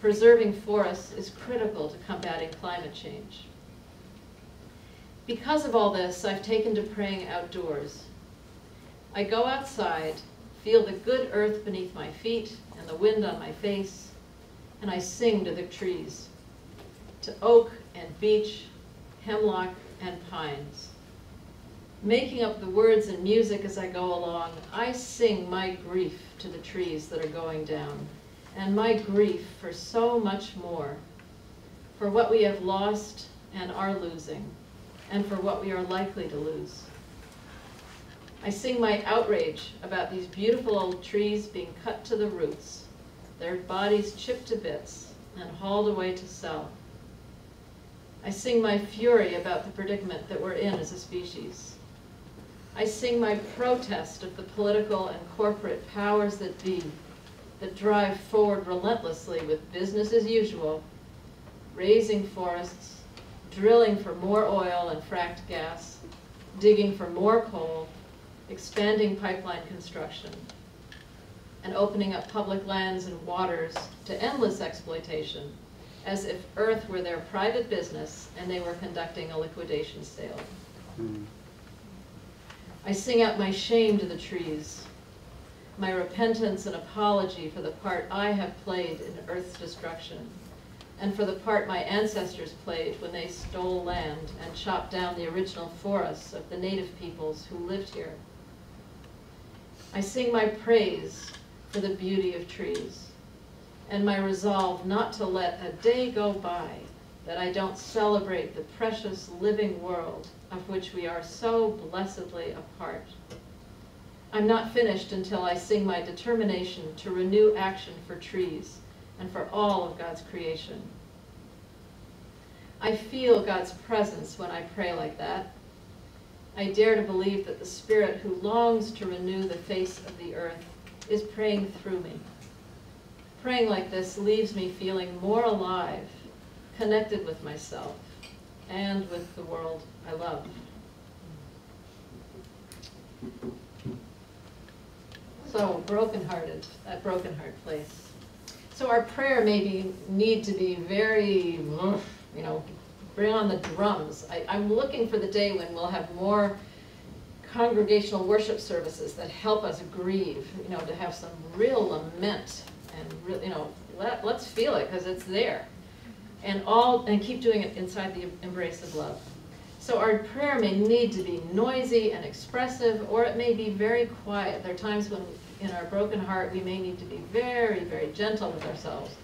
S3: Preserving forests is critical to combating climate change. Because of all this, I've taken to praying outdoors. I go outside, feel the good earth beneath my feet and the wind on my face, and I sing to the trees, to oak and beech, hemlock and pines. Making up the words and music as I go along, I sing my grief to the trees that are going down, and my grief for so much more, for what we have lost and are losing, and for what we are likely to lose. I sing my outrage about these beautiful old trees being cut to the roots, their bodies chipped to bits and hauled away to sell. I sing my fury about the predicament that we're in as a species. I sing my protest of the political and corporate powers that be, that drive forward relentlessly with business as usual, raising forests, drilling for more oil and fracked gas, digging for more coal, expanding pipeline construction, and opening up public lands and waters to endless exploitation, as if Earth were their private business and they were conducting a liquidation sale. I sing out my shame to the trees, my repentance and apology for the part I have played in Earth's destruction, and for the part my ancestors played when they stole land and chopped down the original forests of the native peoples who lived here. I sing my praise for the beauty of trees, and my resolve not to let a day go by that I don't celebrate the precious living world of which we are so blessedly a part. I'm not finished until I sing my determination to renew action for trees and for all of God's creation. I feel God's presence when I pray like that. I dare to believe that the Spirit who longs to renew the face of the earth is praying through me. Praying like this leaves me feeling more alive, connected with myself, and with the world I love. So, brokenhearted, that broken heart place. So our prayer maybe need to be very, bring on the drums. I'm looking for the day when we'll have more congregational worship services that help us grieve, to have some real lament and let's feel it because it's there. And keep doing it inside the embrace of love. So our prayer may need to be noisy and expressive, or it may be very quiet. There are times when in our broken heart we may need to be very, very gentle with ourselves.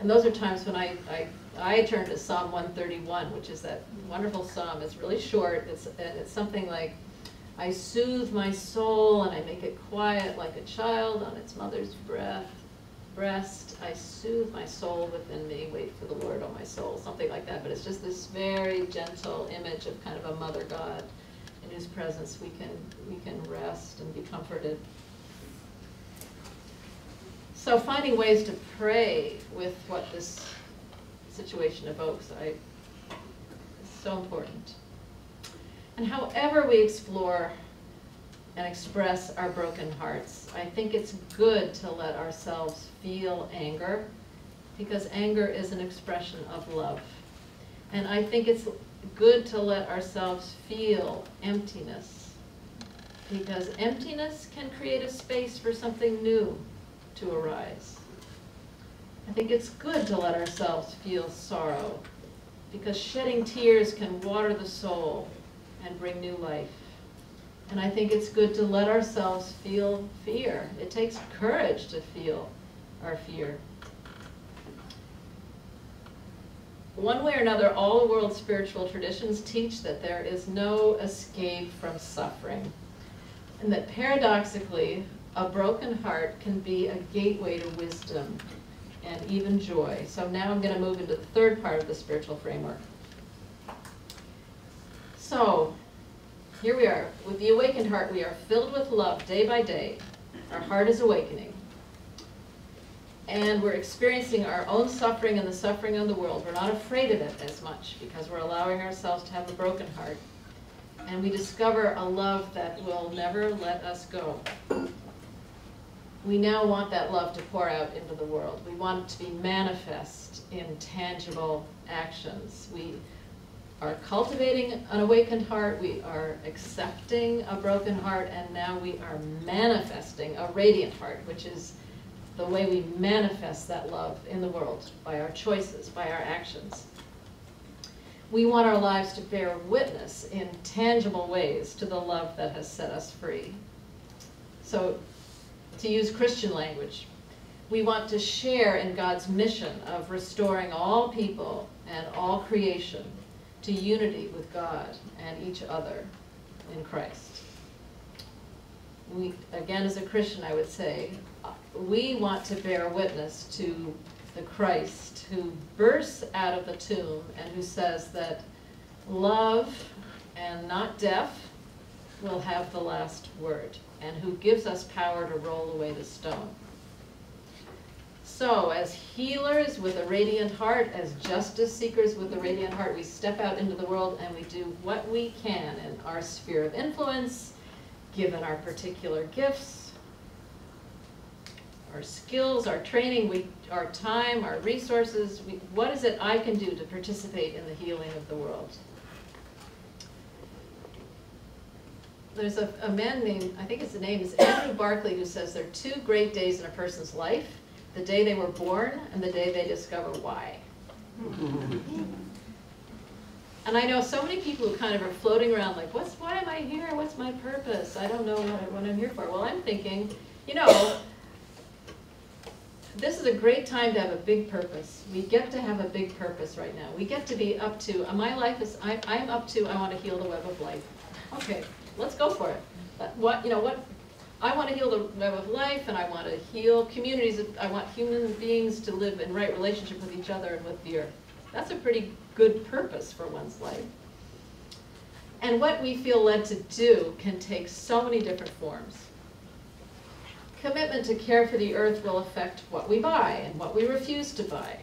S3: And those are times when I turn to Psalm 131, which is that wonderful psalm. It's really short. It's something like, I soothe my soul and I make it quiet like a child on its mother's breast. I soothe my soul within me. Wait for the Lord, O my soul. Something like that. But it's just this very gentle image of kind of a mother God in whose presence we can rest and be comforted. So finding ways to pray with what this situation evokes is so important. And however we explore and express our broken hearts, I think it's good to let ourselves feel anger, because anger is an expression of love. And I think it's good to let ourselves feel emptiness, because emptiness can create a space for something new to arise. I think it's good to let ourselves feel sorrow, because shedding tears can water the soul and bring new life. And I think it's good to let ourselves feel fear. It takes courage to feel our fear. One way or another, all the world's spiritual traditions teach that there is no escape from suffering, and that paradoxically, a broken heart can be a gateway to wisdom and even joy. So now I'm going to move into the third part of the spiritual framework. So, here we are. With the awakened heart, we are filled with love day by day. Our heart is awakening. And we're experiencing our own suffering and the suffering of the world. We're not afraid of it as much because we're allowing ourselves to have a broken heart. And we discover a love that will never let us go. We now want that love to pour out into the world. We want it to be manifest in tangible actions. We are cultivating an awakened heart, we are accepting a broken heart, and now we are manifesting a radiant heart, which is the way we manifest that love in the world, by our choices, by our actions. We want our lives to bear witness in tangible ways to the love that has set us free. So, to use Christian language, we want to share in God's mission of restoring all people and all creation to unity with God and each other in Christ. Again, as a Christian, I would say, we want to bear witness to the Christ who bursts out of the tomb and who says that love and not death will have the last word, and who gives us power to roll away the stone. So, as healers with a radiant heart, as justice seekers with a radiant heart, we step out into the world and we do what we can in our sphere of influence, given our particular gifts, our skills, our training, our time, our resources. What is it I can do to participate in the healing of the world? There's a man named, I think his name is Andrew Barclay, who says there are 2 great days in a person's life: the day they were born and the day they discover why. And I know so many people who kind of are floating around like, why am I here? What's my purpose? I don't know what I'm here for. Well, I'm thinking, you know, this is a great time to have a big purpose. We get to have a big purpose right now. We get to be up to, my life is, I'm up to, I want to heal the web of life. Okay, let's go for it. I want to heal the web of life, and I want to heal communities. I want human beings to live in right relationship with each other and with the earth. That's a pretty good purpose for one's life. And what we feel led to do can take so many different forms. Commitment to care for the earth will affect what we buy and what we refuse to buy,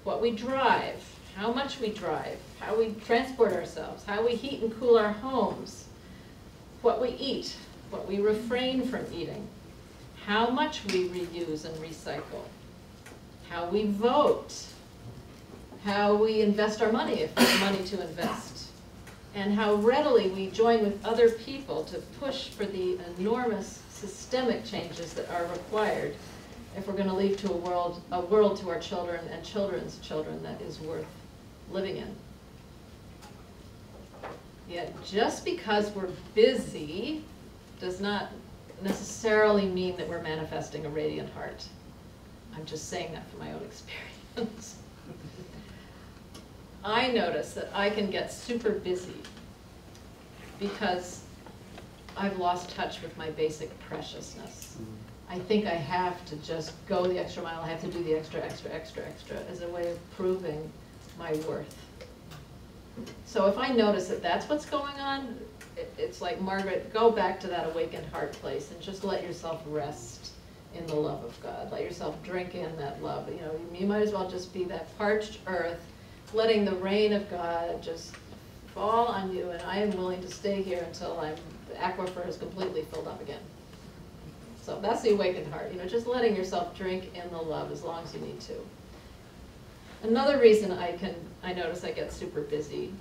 S3: what we drive, how much we drive, how we transport ourselves, how we heat and cool our homes, what we eat, what we refrain from eating, how much we reuse and recycle, how we vote, how we invest our money if we have money to invest, and how readily we join with other people to push for the enormous systemic changes that are required if we're going to leave to a world to our children and children's children that is worth living in. Yet just because we're busy does not necessarily mean that we're manifesting a radiant heart. I'm just saying that from my own experience. I notice that I can get super busy because I've lost touch with my basic preciousness. I think I have to just go the extra mile. I have to do the extra as a way of proving my worth. So if I notice that that's what's going on, it's like, Margaret, go back to that awakened heart place and just let yourself rest in the love of God. Let yourself drink in that love. You know, you might as well just be that parched earth, letting the rain of God just fall on you, and I am willing to stay here until the aquifer is completely filled up again. So that's the awakened heart, you know, just letting yourself drink in the love as long as you need to. Another reason I notice I get super busy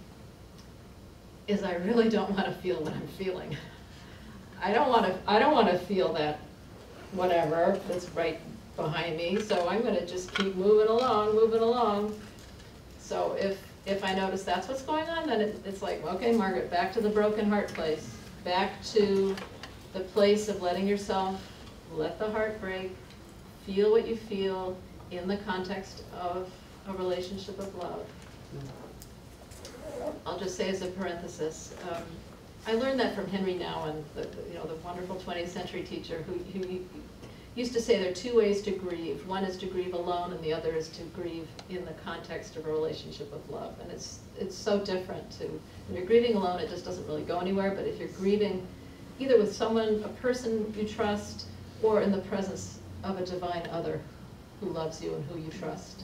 S3: is I really don't want to feel what I'm feeling. I don't want to feel that whatever that's right behind me, so I'm going to just keep moving along. So if I notice that's what's going on, then it's like, okay, Margaret, back to the broken heart place, back to the place of letting yourself let the heart break, feel what you feel in the context of a relationship of love. I'll just say as a parenthesis, I learned that from Henry Nouwen, the wonderful 20th century teacher who used to say there are 2 ways to grieve. One is to grieve alone, and the other is to grieve in the context of a relationship of love. And it's so different too. When you're grieving alone, it just doesn't really go anywhere. But if you're grieving either with someone, a person you trust, or in the presence of a divine other who loves you and who you trust,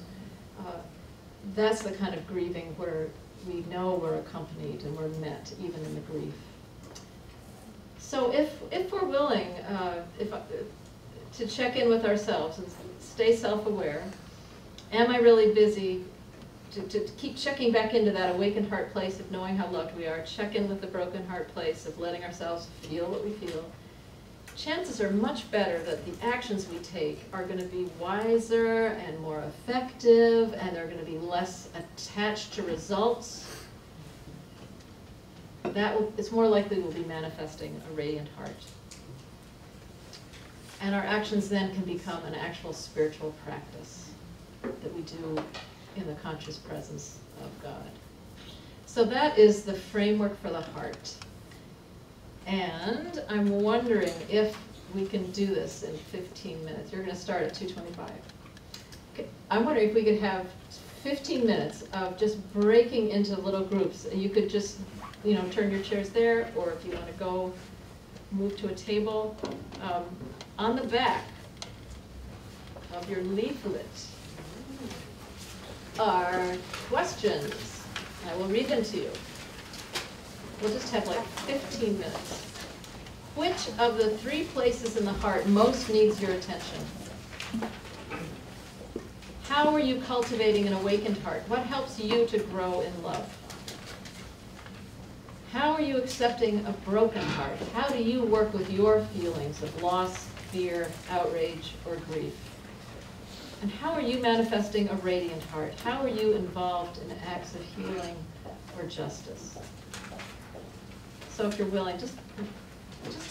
S3: that's the kind of grieving where we know we're accompanied and we're met even in the grief. So if we're willing, to check in with ourselves and stay self-aware. Am I really busy? To keep checking back into that awakened heart place of knowing how loved we are, check in with the broken heart place of letting ourselves feel what we feel. Chances are much better that the actions we take are going to be wiser and more effective, and they're going to be less attached to results. It's more likely we'll be manifesting a radiant heart. And our actions then can become an actual spiritual practice that we do in the conscious presence of God. So that is the framework for the heart. And I'm wondering if we can do this in 15 minutes. You're going to start at 2:25. Okay. I'm wondering if we could have 15 minutes of just breaking into little groups. You could just, turn your chairs there, or if you want to go move to a table. On the back of your leaflet are questions. I will read them to you. We'll just have like 15 minutes. Which of the 3 places in the heart most needs your attention? How are you cultivating an awakened heart? What helps you to grow in love? How are you accepting a broken heart? How do you work with your feelings of loss, fear, outrage, or grief? And how are you manifesting a radiant heart? How are you involved in acts of healing or justice? So if you're willing, just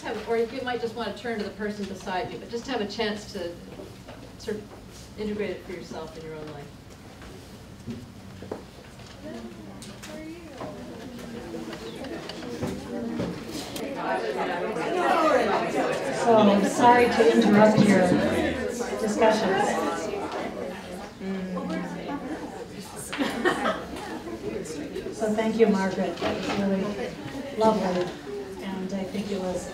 S3: have, or you might just want to turn to the person beside you, but just have a chance to sort of integrate it for yourself in your own life.
S1: So I'm sorry to interrupt your discussions. So thank you, Margaret. That was really lovely. And I think it was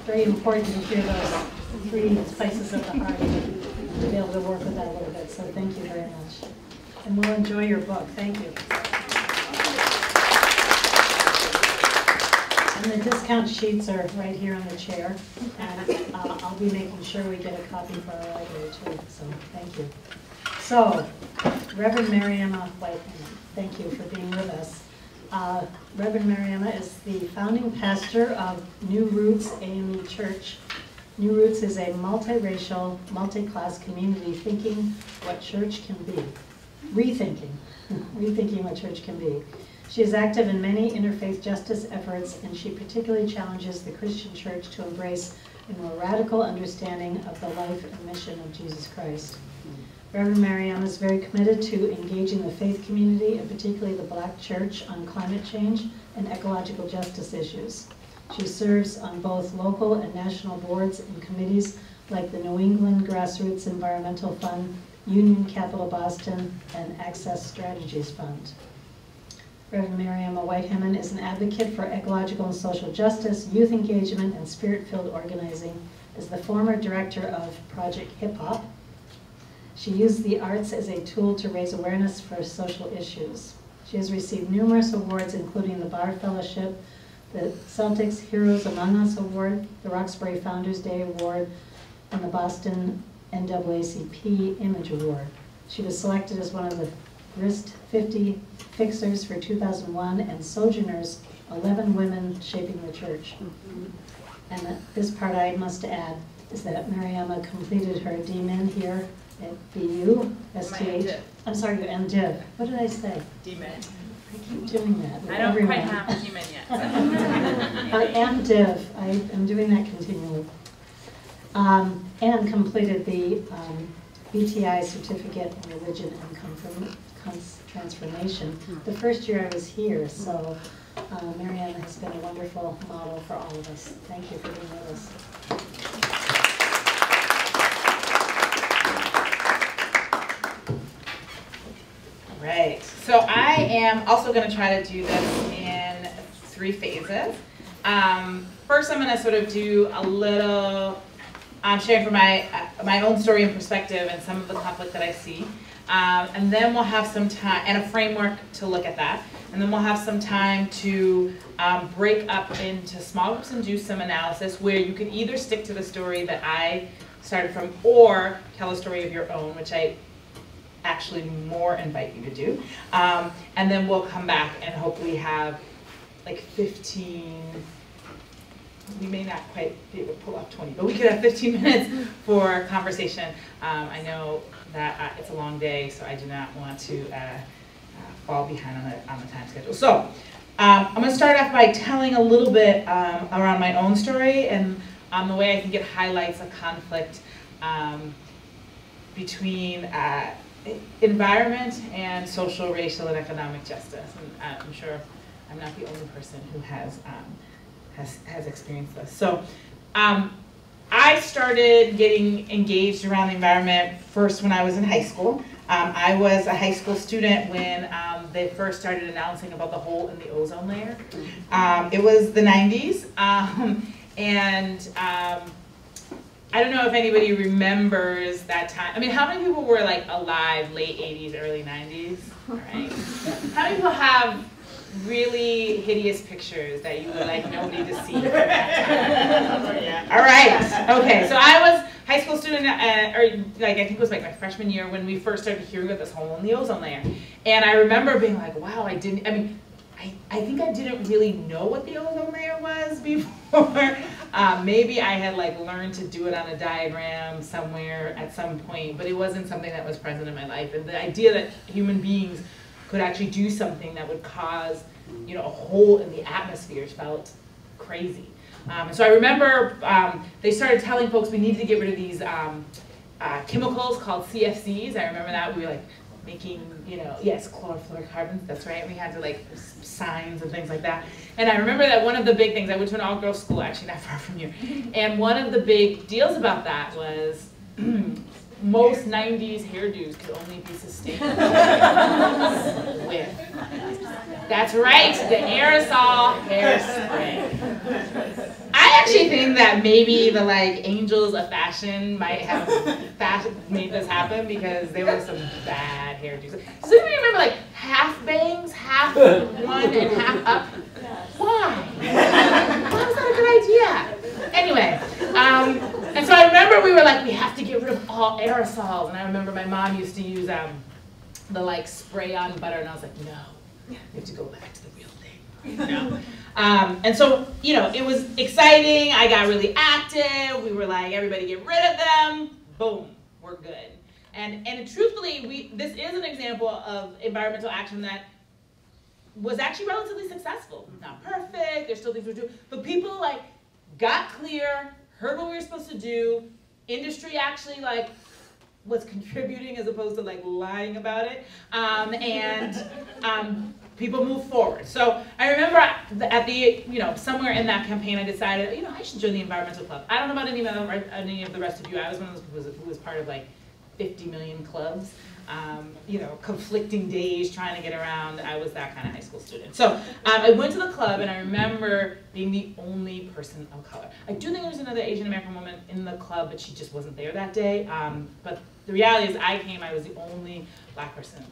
S1: very important to hear those three places of the heart to be able to work with that a little bit. So thank you very much. And we'll enjoy your book. Thank you. And the discount sheets are right here on the chair. And I'll be making sure we get a copy for our library too. So thank you. So, Reverend Mariana White-Hammond, thank you for being with us. Reverend Mariana is the founding pastor of New Roots AME Church. New Roots is a multiracial, multi-class community thinking what church can be. Rethinking what church can be. She is active in many interfaith justice efforts, and she particularly challenges the Christian church to embrace a more radical understanding of the life and mission of Jesus Christ. Reverend Mariana is very committed to engaging the faith community, and particularly the Black church, on climate change and ecological justice issues. She serves on both local and national boards and committees like the New England Grassroots Environmental Fund, Union Capital Boston, and Access Strategies Fund. Reverend Mariana White-Hammond is an advocate for ecological and social justice, youth engagement, and spirit-filled organizing. As the former director of Project Hip Hop, she used the arts as a tool to raise awareness for social issues. She has received numerous awards, including the Bar Fellowship, the Celtics Heroes Among Us Award, the Roxbury Founders Day Award, and the Boston NAACP Image Award. She was selected as one of the Grist 50 Fixers for 2001 and Sojourners 11 Women Shaping the Church. And this part I must add is that Mariana completed her DMin here at BU, STH. I'm sorry, MDiv. What did I say?
S8: DMin.
S1: I keep doing that with
S8: I don't
S1: everyone.
S8: quite have a DMin yet.
S1: MDiv. I am doing that continually. And completed the BTI Certificate in Religion and Transformation the first year I was here. So Mariana has been a wonderful model for all of us. Thank you for being with us.
S8: Right. So I am also going to try to do this in 3 phases. First, I'm going to sort of do a little sharing from my own story and perspective and some of the conflict that I see. And then we'll have some time, and a framework to look at that. And then we'll have some time to break up into small groups and do some analysis where you can either stick to the story that I started from or tell a story of your own, which I actually more invite you to do. And then we'll come back and hopefully have like 15, we may not quite be able to pull off 20, but we could have 15 minutes for conversation. I know that it's a long day, so I do not want to fall behind on the time schedule. So I'm going to start off by telling a little bit around my own story and the way I think it highlights a conflict between environment and social, racial, and economic justice. And I'm sure I'm not the only person who has experienced this. So I started getting engaged around the environment first when I was in high school. I was a high school student when they first started announcing about the hole in the ozone layer. It was the 90s, and I don't know if anybody remembers that time. I mean, how many people were like alive late 80s, early 90s? All right. How many people have really hideous pictures that you would like nobody to see from that time? All right. Okay. So I was high school student, or like I think it was like my freshman year when we first started hearing about this hole in the ozone layer. And I remember being like, wow, I think I didn't really know what the ozone layer was before. Maybe I had like learned to do it on a diagram somewhere at some point, but it wasn't something that was present in my life. And the idea that human beings could actually do something that would cause, you know, a hole in the atmosphere felt crazy. And so I remember they started telling folks we needed to get rid of these chemicals called CFCs. I remember that. We were like making, you know, yes, chlorofluorocarbons, that's right. We had to like signs and things like that. And I remember that one of the big things, I went to an all-girls school actually not far from here, and one of the big deals about that was most 90s hairdos could only be sustained with, that's right, the aerosol hairspray. I actually think that maybe the like angels of fashion might have made this happen because there were some bad hairdos. Does anybody remember like half bangs, half one and half up? Why? Why was that a good idea? Anyway, and so I remember we were like, we have to get rid of all aerosols. And I remember my mom used to use the like spray on butter, and I was like, no, we have to go back to the real thing. You know? And so, you know, it was exciting. I got really active. We were like, everybody get rid of them. Boom, we're good. And truthfully, this is an example of environmental action that was actually relatively successful. Not perfect, there's still things we do, but people like got clear, heard what we were supposed to do. Industry actually like was contributing as opposed to like lying about it, people move forward. So I remember at the, you know, somewhere in that campaign I decided, you know, I should join the environmental club. I don't know about any of the rest of you. I was one of those people who was part of like 50 million clubs, you know, conflicting days trying to get around. I was that kind of high school student. So I went to the club and I remember being the only person of color. I do think there was another Asian American woman in the club, but she just wasn't there that day. But the reality is I was the only black person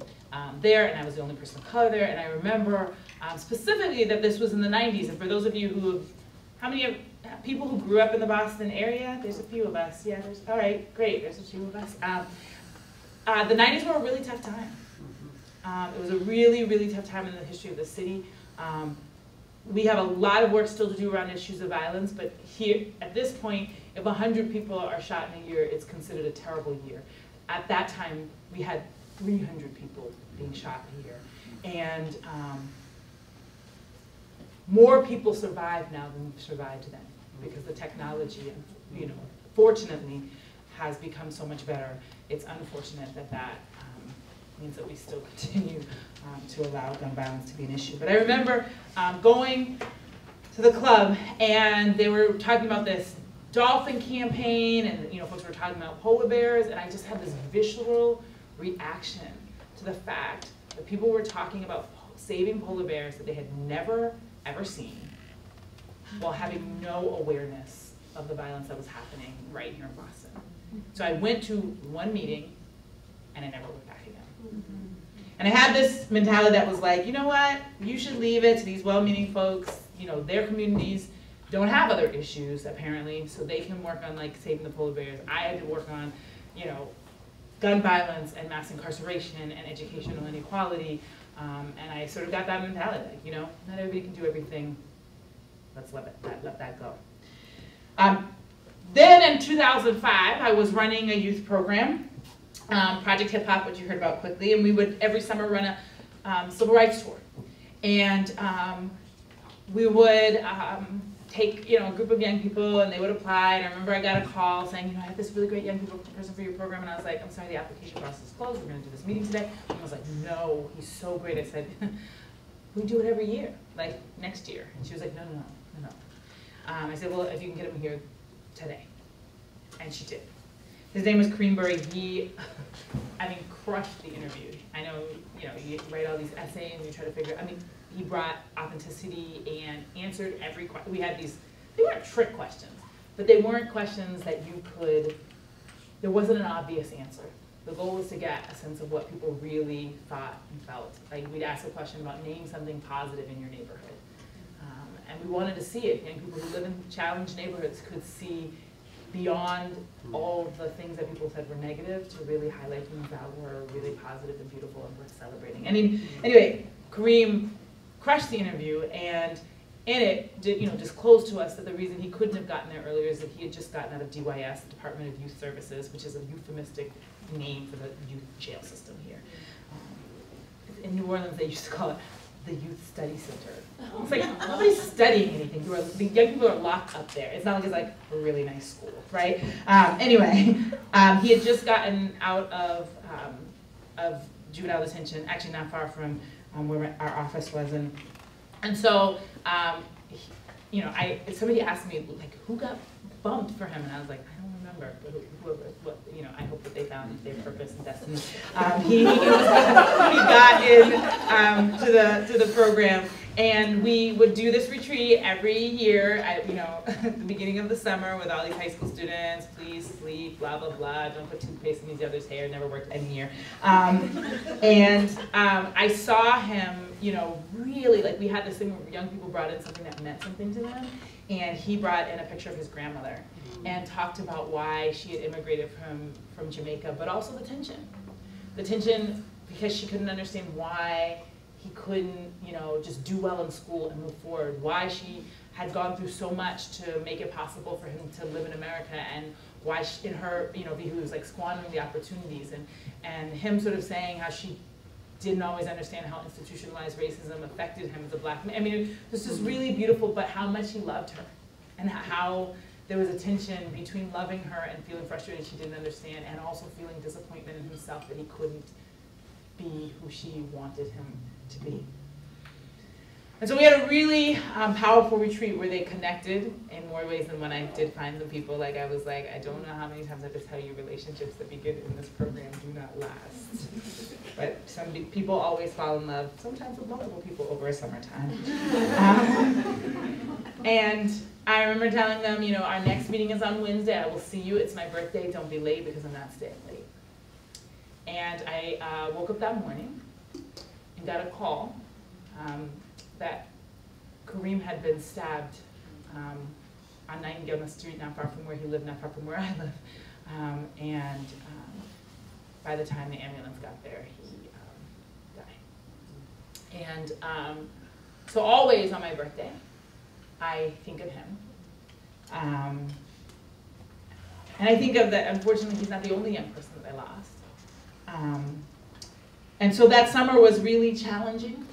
S8: there, and I was the only person of color there. And I remember specifically that this was in the 90s. And for those of you who have, how many of people who grew up in the Boston area? There's a few of us. Yeah, all right, great, there's a few of us. The 90s were a really tough time. It was a really, really tough time in the history of the city. We have a lot of work still to do around issues of violence, but here, at this point, if 100 people are shot in a year, it's considered a terrible year. At that time, we had 300 people being shot a year. And more people survive now than survived then, because the technology, you know, fortunately, has become so much better. It's unfortunate that that means that we still continue to allow gun violence to be an issue. But I remember going to the club, and they were talking about this dolphin campaign, and, you know, folks were talking about polar bears, and I just had this visceral reaction to the fact that people were talking about saving polar bears that they had never, ever seen, while having no awareness of the violence that was happening right here in Boston. So I went to one meeting, and I never looked back again. And I had this mentality that was like, you know what, you should leave it to these well-meaning folks. You know, their communities don't have other issues, apparently, so they can work on like saving the polar bears. I had to work on, you know, gun violence and mass incarceration and educational inequality, and I sort of got that mentality, like, you know, not everybody can do everything. Let's let that go. Then in 2005, I was running a youth program, Project Hip Hop, which you heard about quickly, and we would every summer run a civil rights tour. And we would take, you know, a group of young people, and they would apply. And I remember I got a call saying, you know, I have this really great young people person for your program. And I was like, I'm sorry, the application process is closed. We're going to do this meeting today. And I was like, no, he's so great. I said, we do it every year, like next year. And she was like, no. I said, well, if you can get him here today. And she did. His name was Creambury. He, I mean, crushed the interview. I know, you know, you write all these essays and you try to figure, I mean, he brought authenticity and answered every question. We had these, they weren't trick questions, but they weren't questions that you could, there wasn't an obvious answer. The goal was to get a sense of what people really thought and felt. Like, we'd ask a question about name something positive in your neighborhood. And we wanted to see it. Young people who live in challenged neighborhoods could see beyond all the things that people said were negative to really highlight things that were really positive and beautiful and worth celebrating. Anyway, Kareem crushed the interview, and in it, disclosed to us that the reason he couldn't have gotten there earlier is that he had just gotten out of DYS, Department of Youth Services, which is a euphemistic name for the youth jail system here. In New Orleans, they used to call it the Youth Study Center. It's like, nobody's studying anything. The young people are locked up there. It's not like it's like a really nice school, right? Anyway, he had just gotten out of juvenile detention, actually not far from where our office was, and so, somebody asked me, like, who got bumped for him? And I was like, I don't remember. I hope that they found their purpose and destiny. He got in to the program, and we would do this retreat every year at the beginning of the summer with all these high school students. Please sleep, blah blah blah. Don't put toothpaste in each other's hair. Never worked any year. I saw him, really, like, we had this thing where young people brought in something that meant something to them, and he brought in a picture of his grandmother and talked about why she had immigrated from Jamaica, but also the tension because she couldn't understand why he couldn't, just do well in school and move forward, why she had gone through so much to make it possible for him to live in America, and why she, in her, he was like squandering the opportunities, and him sort of saying how she didn't always understand how institutionalized racism affected him as a black man. I mean, it was just really beautiful, but how much he loved her, and how there was a tension between loving her and feeling frustrated she didn't understand, and also feeling disappointment in himself that he couldn't be who she wanted him to be. And so we had a really powerful retreat where they connected in more ways than when I did find the people. Like, I was like, I don't know how many times I have to tell you relationships that begin in this program do not last. But some people always fall in love, sometimes with multiple people over a summertime. And I remember telling them, our next meeting is on Wednesday. I will see you. It's my birthday. Don't be late because I'm not staying late. And I woke up that morning and got a call that Kareem had been stabbed on Nightingale Street, not far from where he lived, not far from where I live. And by the time the ambulance got there, he died. And so always on my birthday, I think of him. And I think of that, unfortunately, he's not the only young person that I lost. And so that summer was really challenging.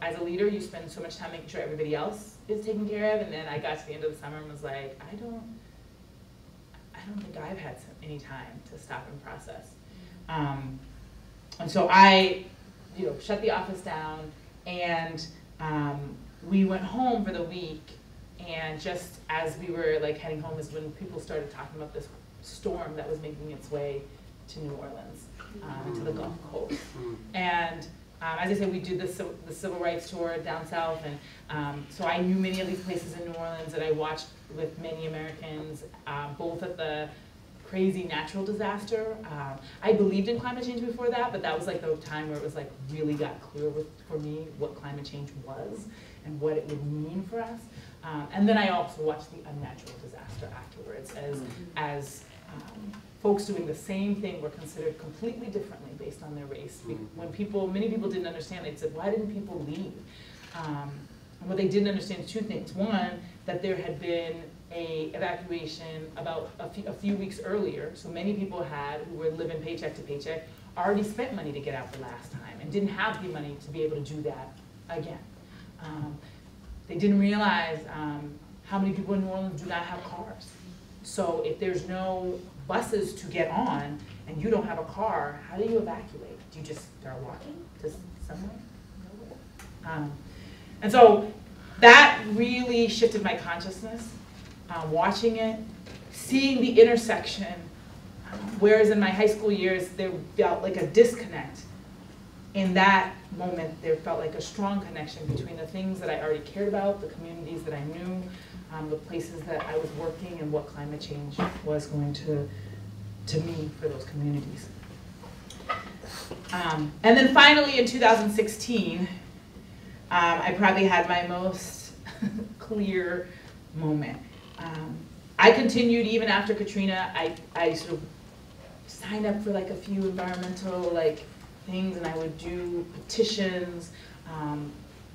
S8: As a leader, you spend so much time making sure everybody else is taken care of, and then I got to the end of the summer and was like, I don't think I've had any time to stop and process. And so I, shut the office down, and we went home for the week, and just as we were like heading home is when people started talking about this storm that was making its way to New Orleans, to the Gulf Coast. And as I said, we did the civil rights tour down south, and so I knew many of these places in New Orleans that I watched with many Americans, both at the crazy natural disaster. I believed in climate change before that, but that was like the time where it was like really got clear for me what climate change was and what it would mean for us. And then I also watched the unnatural disaster afterwards as folks doing the same thing were considered completely differently based on their race. When many people didn't understand, they said, why didn't people leave? And what they didn't understand is two things. One, that there had been a evacuation about a few weeks earlier, so many people who were living paycheck to paycheck, already spent money to get out the last time and didn't have the money to be able to do that again. They didn't realize how many people in New Orleans do not have cars. So if there's no buses to get on and you don't have a car, how do you evacuate? Do you just start walking to somewhere? Nowhere. And so that really shifted my consciousness, watching it, seeing the intersection, whereas in my high school years there felt like a disconnect. In that moment, there felt like a strong connection between the things that I already cared about, the communities that I knew, the places that I was working, and what climate change was going to mean for those communities. And then finally, in 2016, I probably had my most clear moment. I continued even after Katrina. I sort of signed up for like a few environmental like things, and I would do petitions.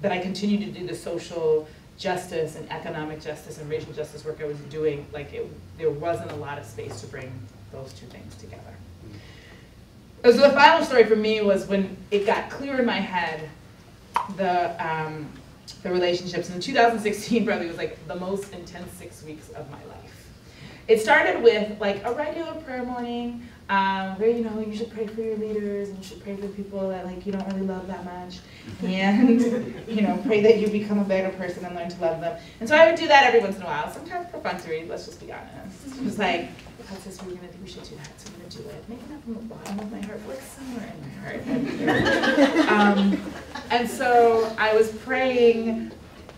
S8: But I continued to do the social justice and economic justice and racial justice work I was doing. Like there wasn't a lot of space to bring those two things together. So the final story for me was when it got clear in my head the relationships. In 2016 probably was like the most intense 6 weeks of my life. It started with like a regular prayer morning where you should pray for your leaders and you should pray for people that like you don't really love that much, and pray that you become a better person and learn to love them. And so I would do that every once in a while, sometimes perfunctory, let's just be honest. It was like, God says we should do that, so I'm gonna do it. Maybe not from the bottom of my heart, but like somewhere in my heart. And so I was praying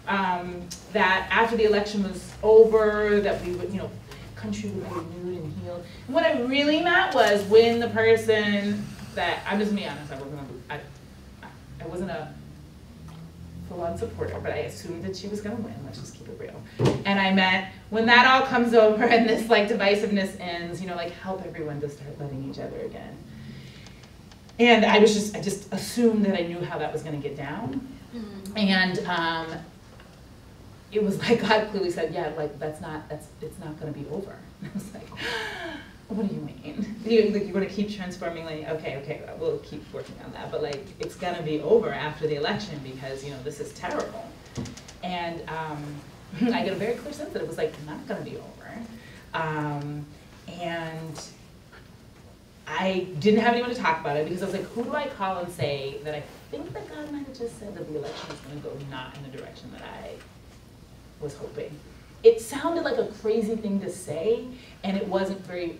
S8: that after the election was over, that we would, country would be renewed and healed. And what I really meant was when the person that, I'm just gonna be honest, I wasn't a full-on supporter, but I assumed that she was gonna win, let's just keep it real. And I meant when that all comes over and this like divisiveness ends, like help everyone to start loving each other again. And I just assumed that I knew how that was gonna get down. And it was like God clearly said, yeah, like it's not gonna be over. And I was like, what do you mean? You're gonna keep transforming, like, okay, we'll keep working on that, but like it's gonna be over after the election because this is terrible. And I get a very clear sense that it was like not gonna be over. And I didn't have anyone to talk about it because I was like, who do I call and say that I think that God might have just said that the election is gonna go not in the direction that I was hoping. It sounded like a crazy thing to say, and it wasn't very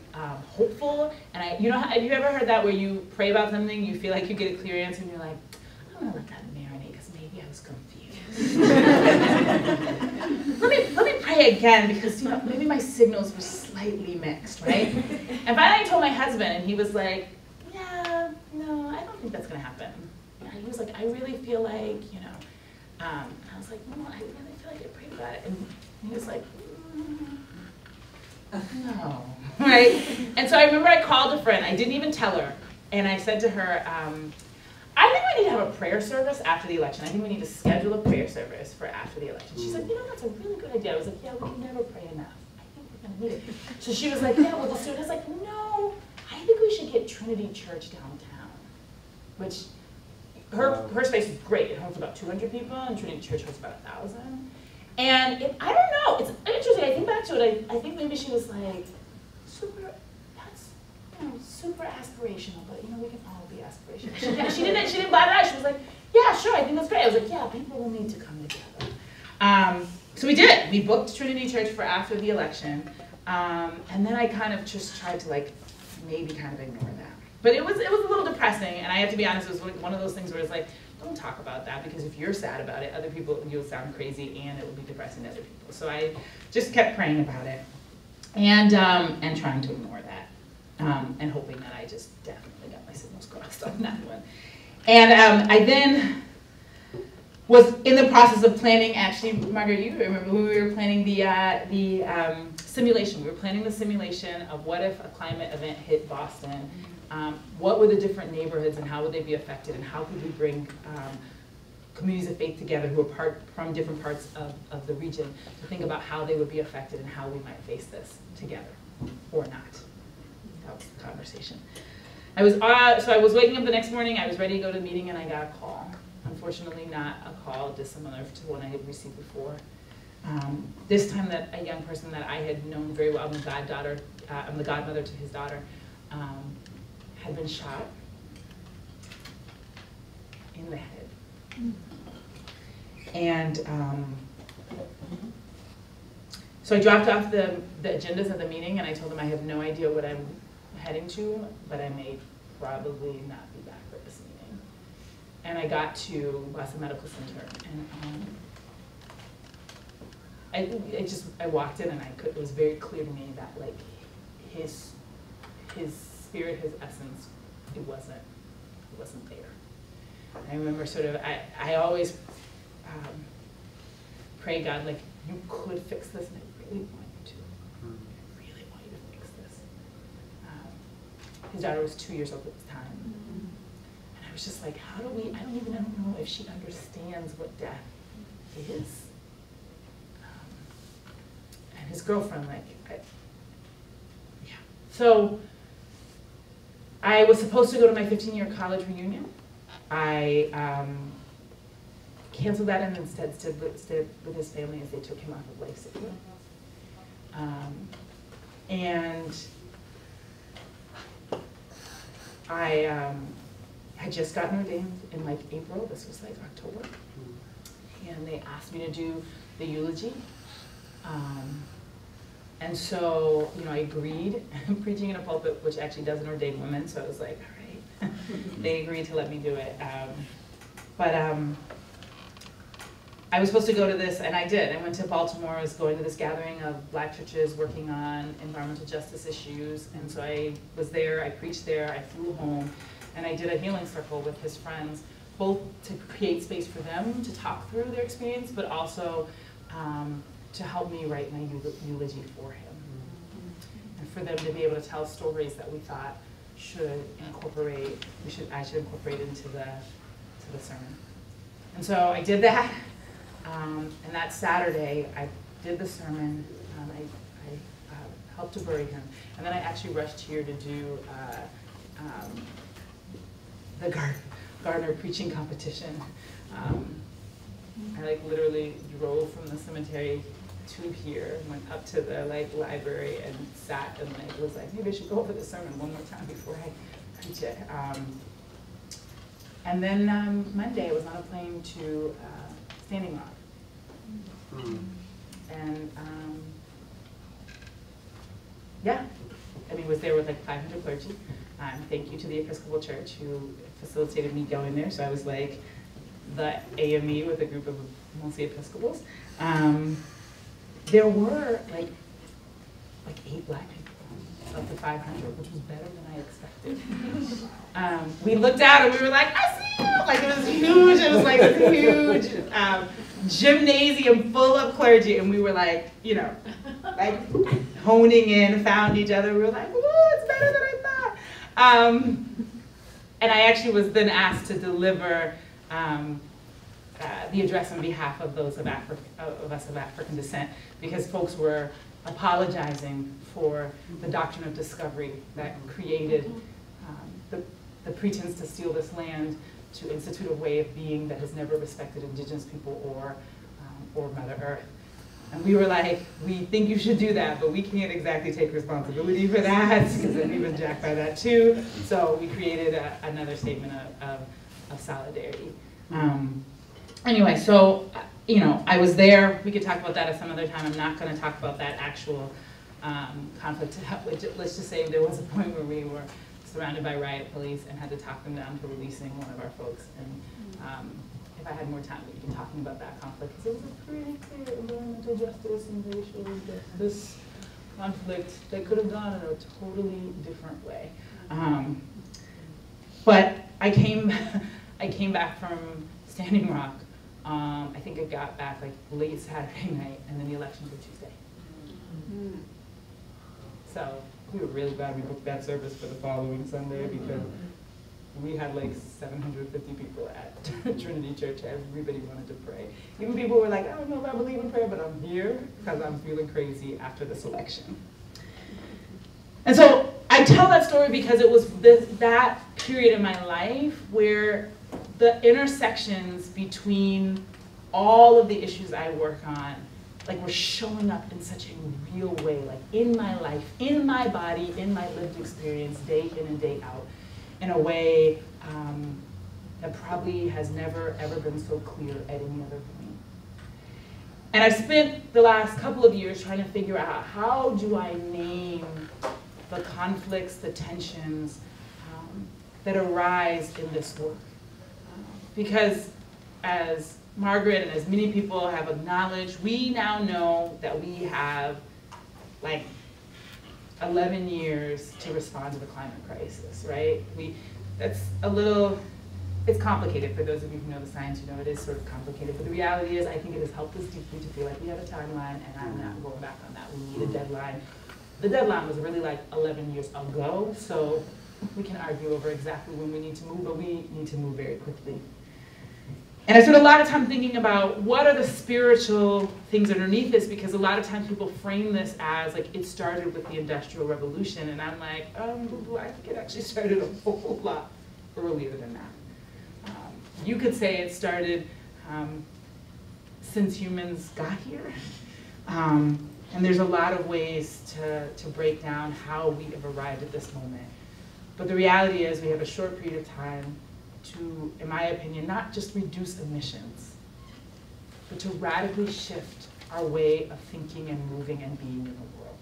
S8: hopeful. And have you ever heard that where you pray about something, you feel like you get a clear answer, and you're like, I'm gonna let that marinate because maybe I was confused. let me pray again because maybe my signals were slightly mixed, right? And finally I told my husband, and he was like, yeah, no, I don't think that's gonna happen. And he was like, I really feel like, I was like, no, I really feel like I prayed about it. And he was like, no, right? And so I remember I called a friend, I didn't even tell her, and I said to her, I think we need to have a prayer service after the election. I think we need to schedule a prayer service for after the election. She's like, that's a really good idea. I was like, yeah, we can never pray enough. I think we're gonna need it. So she was like, yeah, we'll just do it. I was like, no, I think we should get Trinity Church downtown, which her space is great. It holds about 200 people, and Trinity Church holds about 1,000. And I don't know, it's interesting, I think back to it, I think maybe she was like, that's super aspirational, but we can all be aspirational. She didn't buy that. She was like, yeah, sure, I think that's great. I was like, yeah, people will need to come together. So we did. We booked Trinity Church for after the election, and then I kind of just tried to like maybe kind of ignore that. But it was a little depressing, and I have to be honest, it was one of those things where it's like, don't talk about that, because if you're sad about it, other people, you'll sound crazy, and it will be depressing to other people. So I just kept praying about it, and trying to ignore that, and hoping that I just definitely got my signals crossed on that one. And I then was in the process of planning, actually, Margaret, you remember when we were planning the simulation. We were planning the simulation of what if a climate event hit Boston. What were the different neighborhoods and how would they be affected, and how could we bring communities of faith together who are from different parts of the region to think about how they would be affected and how we might face this together or not. That was the conversation. So I was waking up the next morning, I was ready to go to the meeting, and I got a call. Unfortunately, not a call dissimilar to one I had received before. This time that a young person that I had known very well, I'm the godmother to his daughter, had been shot in the head. And so I dropped off the agendas of the meeting, and I told them I have no idea what I'm heading to, but I may probably not be back for this meeting. And I got to Boston Medical Center, and I walked in, and it was very clear to me that like his spirit, his essence, it wasn't there. I remember sort of, I always pray God, like, you could fix this, and I really want you to. His daughter was 2 years old at the time. And I was just like, how do we, I don't know if she understands what death is. And his girlfriend, yeah. So I was supposed to go to my 15-year college reunion. I canceled that and instead stayed with his family as they took him off of life support. And I had just gotten ordained in like April. This was like October. And they asked me to do the eulogy. And so, you know, I agreed. I'm preaching in a pulpit which actually doesn't ordain women, so I was like, all right. They agreed to let me do it. I was supposed to go to this, and I did. I went to Baltimore. I was going to this gathering of Black churches working on environmental justice issues, and so I was there, I preached there, I flew home, and I did a healing circle with his friends, both to create space for them to talk through their experience, but also to help me write my eulogy for him. And for them to be able to tell stories that we thought should incorporate, I should incorporate into the sermon. And so I did that. And that Saturday, I did the sermon. I helped to bury him, and then I actually rushed here to do the Gardner preaching competition. I like literally drove from the cemetery to here, went up to the library and sat and was like, maybe I should go over the sermon one more time before I preach it. And then Monday, I was on a plane to Standing Rock. And yeah, I mean, was there with like 500 clergy. Thank you to the Episcopal Church who facilitated me going there. So I was like the AME with a group of mostly Episcopals. There were like 8 Black people of the 500, which was better than I expected. We looked out and we were like, I see you! Like it was huge. It was like this huge gymnasium full of clergy, and we were like, you know, like honing in, found each other. We were like, whoa, it's better than I thought. And I actually was then asked to deliver the address on behalf of those of us of African descent, because folks were apologizing for the doctrine of discovery that created the pretense to steal this land, to institute a way of being that has never respected indigenous people or Mother Earth. And we were like, we think you should do that, but we can't exactly take responsibility for that, because then we was jacked by that too. So we created another statement of solidarity. Anyway, so, you know, I was there. We could talk about that at some other time. I'm not going to talk about that actual conflict. Let's just say there was a point where we were surrounded by riot police and had to talk them down to releasing one of our folks. And if I had more time, we'd be talking about that conflict, because it was a pretty clear environmental justice and racial justice conflict that could have gone in a totally different way. But I came back from Standing Rock. I think I got back like late Saturday night, and then the elections were Tuesday. So we were really glad we booked that service for the following Sunday, because we had like 750 people at Trinity Church. Everybody wanted to pray. Even people were like, I don't know if I believe in prayer, but I'm here because I'm feeling crazy after this election. And so I tell that story because it was that period in my life where the intersections between all of the issues I work on, like, were showing up in such a real way, like in my life, in my body, in my lived experience, day in and day out, in a way that probably has never, ever been so clear at any other point. And I've spent the last couple of years trying to figure out, how do I name the conflicts, the tensions that arise in this work? Because as Margaret and as many people have acknowledged, we now know that we have like 11 years to respond to the climate crisis, right? That's a little, it's complicated. For those of you who know the science, you know it is sort of complicated. But the reality is, I think it has helped us deeply to feel like we have a timeline, and I'm not going back on that. We need a deadline. The deadline was really like 11 years ago, so we can argue over exactly when we need to move, but we need to move very quickly. And I spent a lot of time thinking about what are the spiritual things underneath this, because a lot of times people frame this as like it started with the Industrial Revolution, and I'm like, I think it actually started a whole lot earlier than that. You could say it started since humans got here. And there's a lot of ways to break down how we have arrived at this moment. But the reality is we have a short period of time to, in my opinion, not just reduce emissions, but to radically shift our way of thinking and moving and being in the world.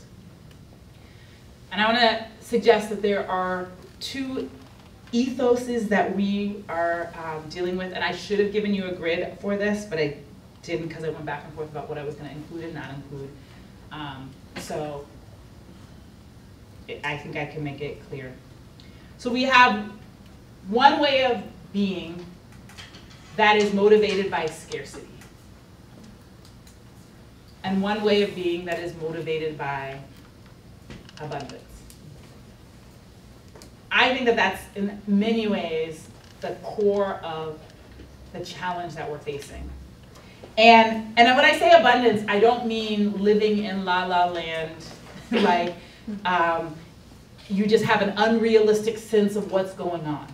S8: And I want to suggest that there are two ethoses that we are dealing with, and I should have given you a grid for this, but I didn't because I went back and forth about what I was going to include and not include. So I think I can make it clear. So we have one way of being that is motivated by scarcity, and one way of being that is motivated by abundance. I think that that's in many ways the core of the challenge that we're facing. And when I say abundance, I don't mean living in la la land, like you just have an unrealistic sense of what's going on.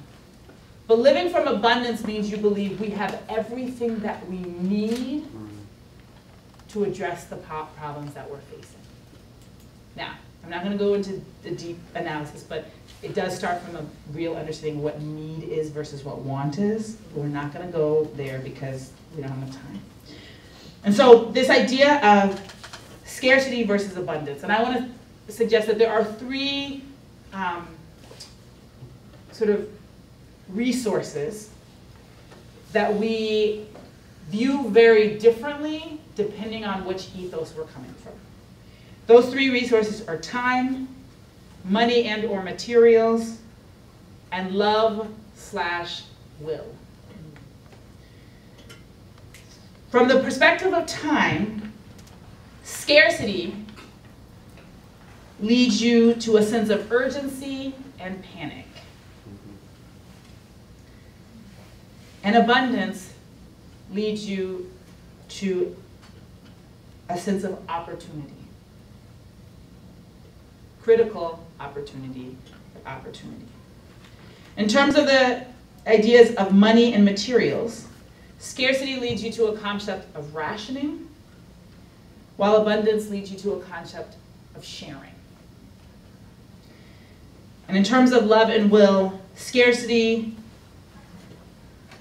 S8: But living from abundance means you believe we have everything that we need to address the problems that we're facing. Now, I'm not going to go into the deep analysis, but it does start from a real understanding what need is versus what want is. We're not going to go there because we don't have enough time. And so this idea of scarcity versus abundance, and I want to suggest that there are three sort of resources that we view very differently depending on which ethos we're coming from. Those three resources are time, money and or materials, and love/will. From the perspective of time, scarcity leads you to a sense of urgency and panic. And abundance leads you to a sense of opportunity. Critical opportunity, but opportunity. In terms of the ideas of money and materials, scarcity leads you to a concept of rationing, while abundance leads you to a concept of sharing. And in terms of love and will, scarcity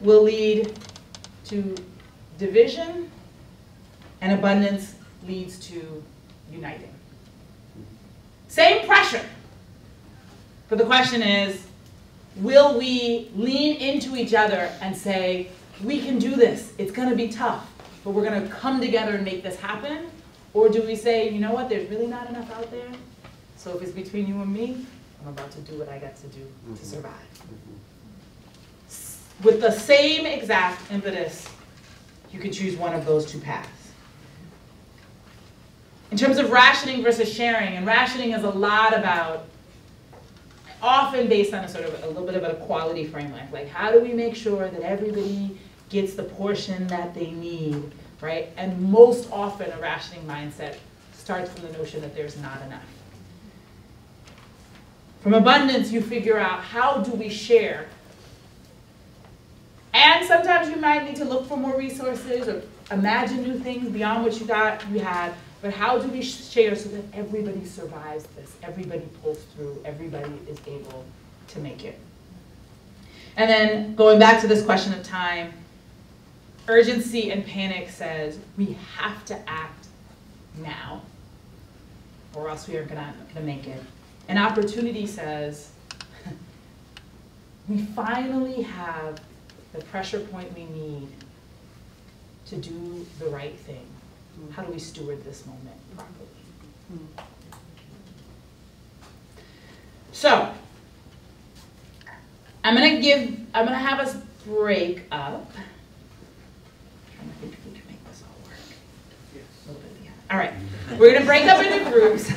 S8: will lead to division, and abundance leads to uniting. Same pressure. But the question is, will we lean into each other and say, we can do this, it's going to be tough, but we're going to come together and make this happen? Or do we say, you know what, there's really not enough out there, so if it's between you and me, I'm about to do what I got to do to survive. With the same exact impetus, you could choose one of those two paths. In terms of rationing versus sharing, and rationing is a lot about, often based on a sort of a little bit of an equality framework, like how do we make sure that everybody gets the portion that they need, right? And most often a rationing mindset starts from the notion that there's not enough. From abundance, you figure out how do we share. And sometimes you might need to look for more resources or imagine new things beyond what you had. But how do we share so that everybody survives this, everybody pulls through, everybody is able to make it? And then going back to this question of time, urgency and panic says we have to act now or else we are not going to make it. And opportunity says we finally have the pressure point we need to do the right thing. How do we steward this moment properly? So, I'm gonna have us break up. I'm trying to think if we can make this all work. Yes. A little bit, yeah. All right, we're gonna break up into groups.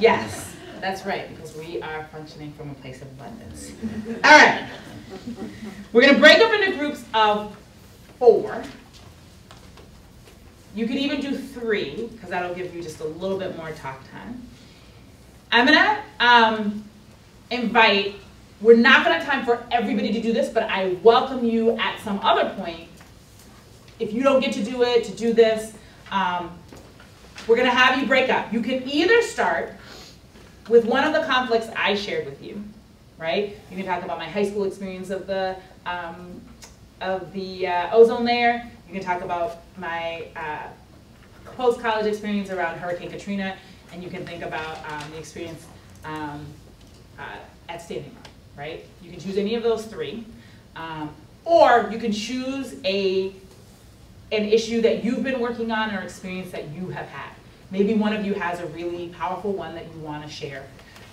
S8: Yes, that's right, because we are functioning from a place of abundance. All right. We're going to break up into groups of 4. You can even do 3, because that'll give you just a little bit more talk time. I'm going to invite, we're not going to have time for everybody to do this, but I welcome you at some other point, if you don't get to do it, to do this. We're going to have you break up. You can either start with one of the conflicts I shared with you, right? You can talk about my high school experience of the ozone layer. You can talk about my post-college experience around Hurricane Katrina, and you can think about the experience at Standing Rock, right? You can choose any of those 3. Or you can choose an issue that you've been working on or experience that you have had. Maybe one of you has a really powerful one that you want to share,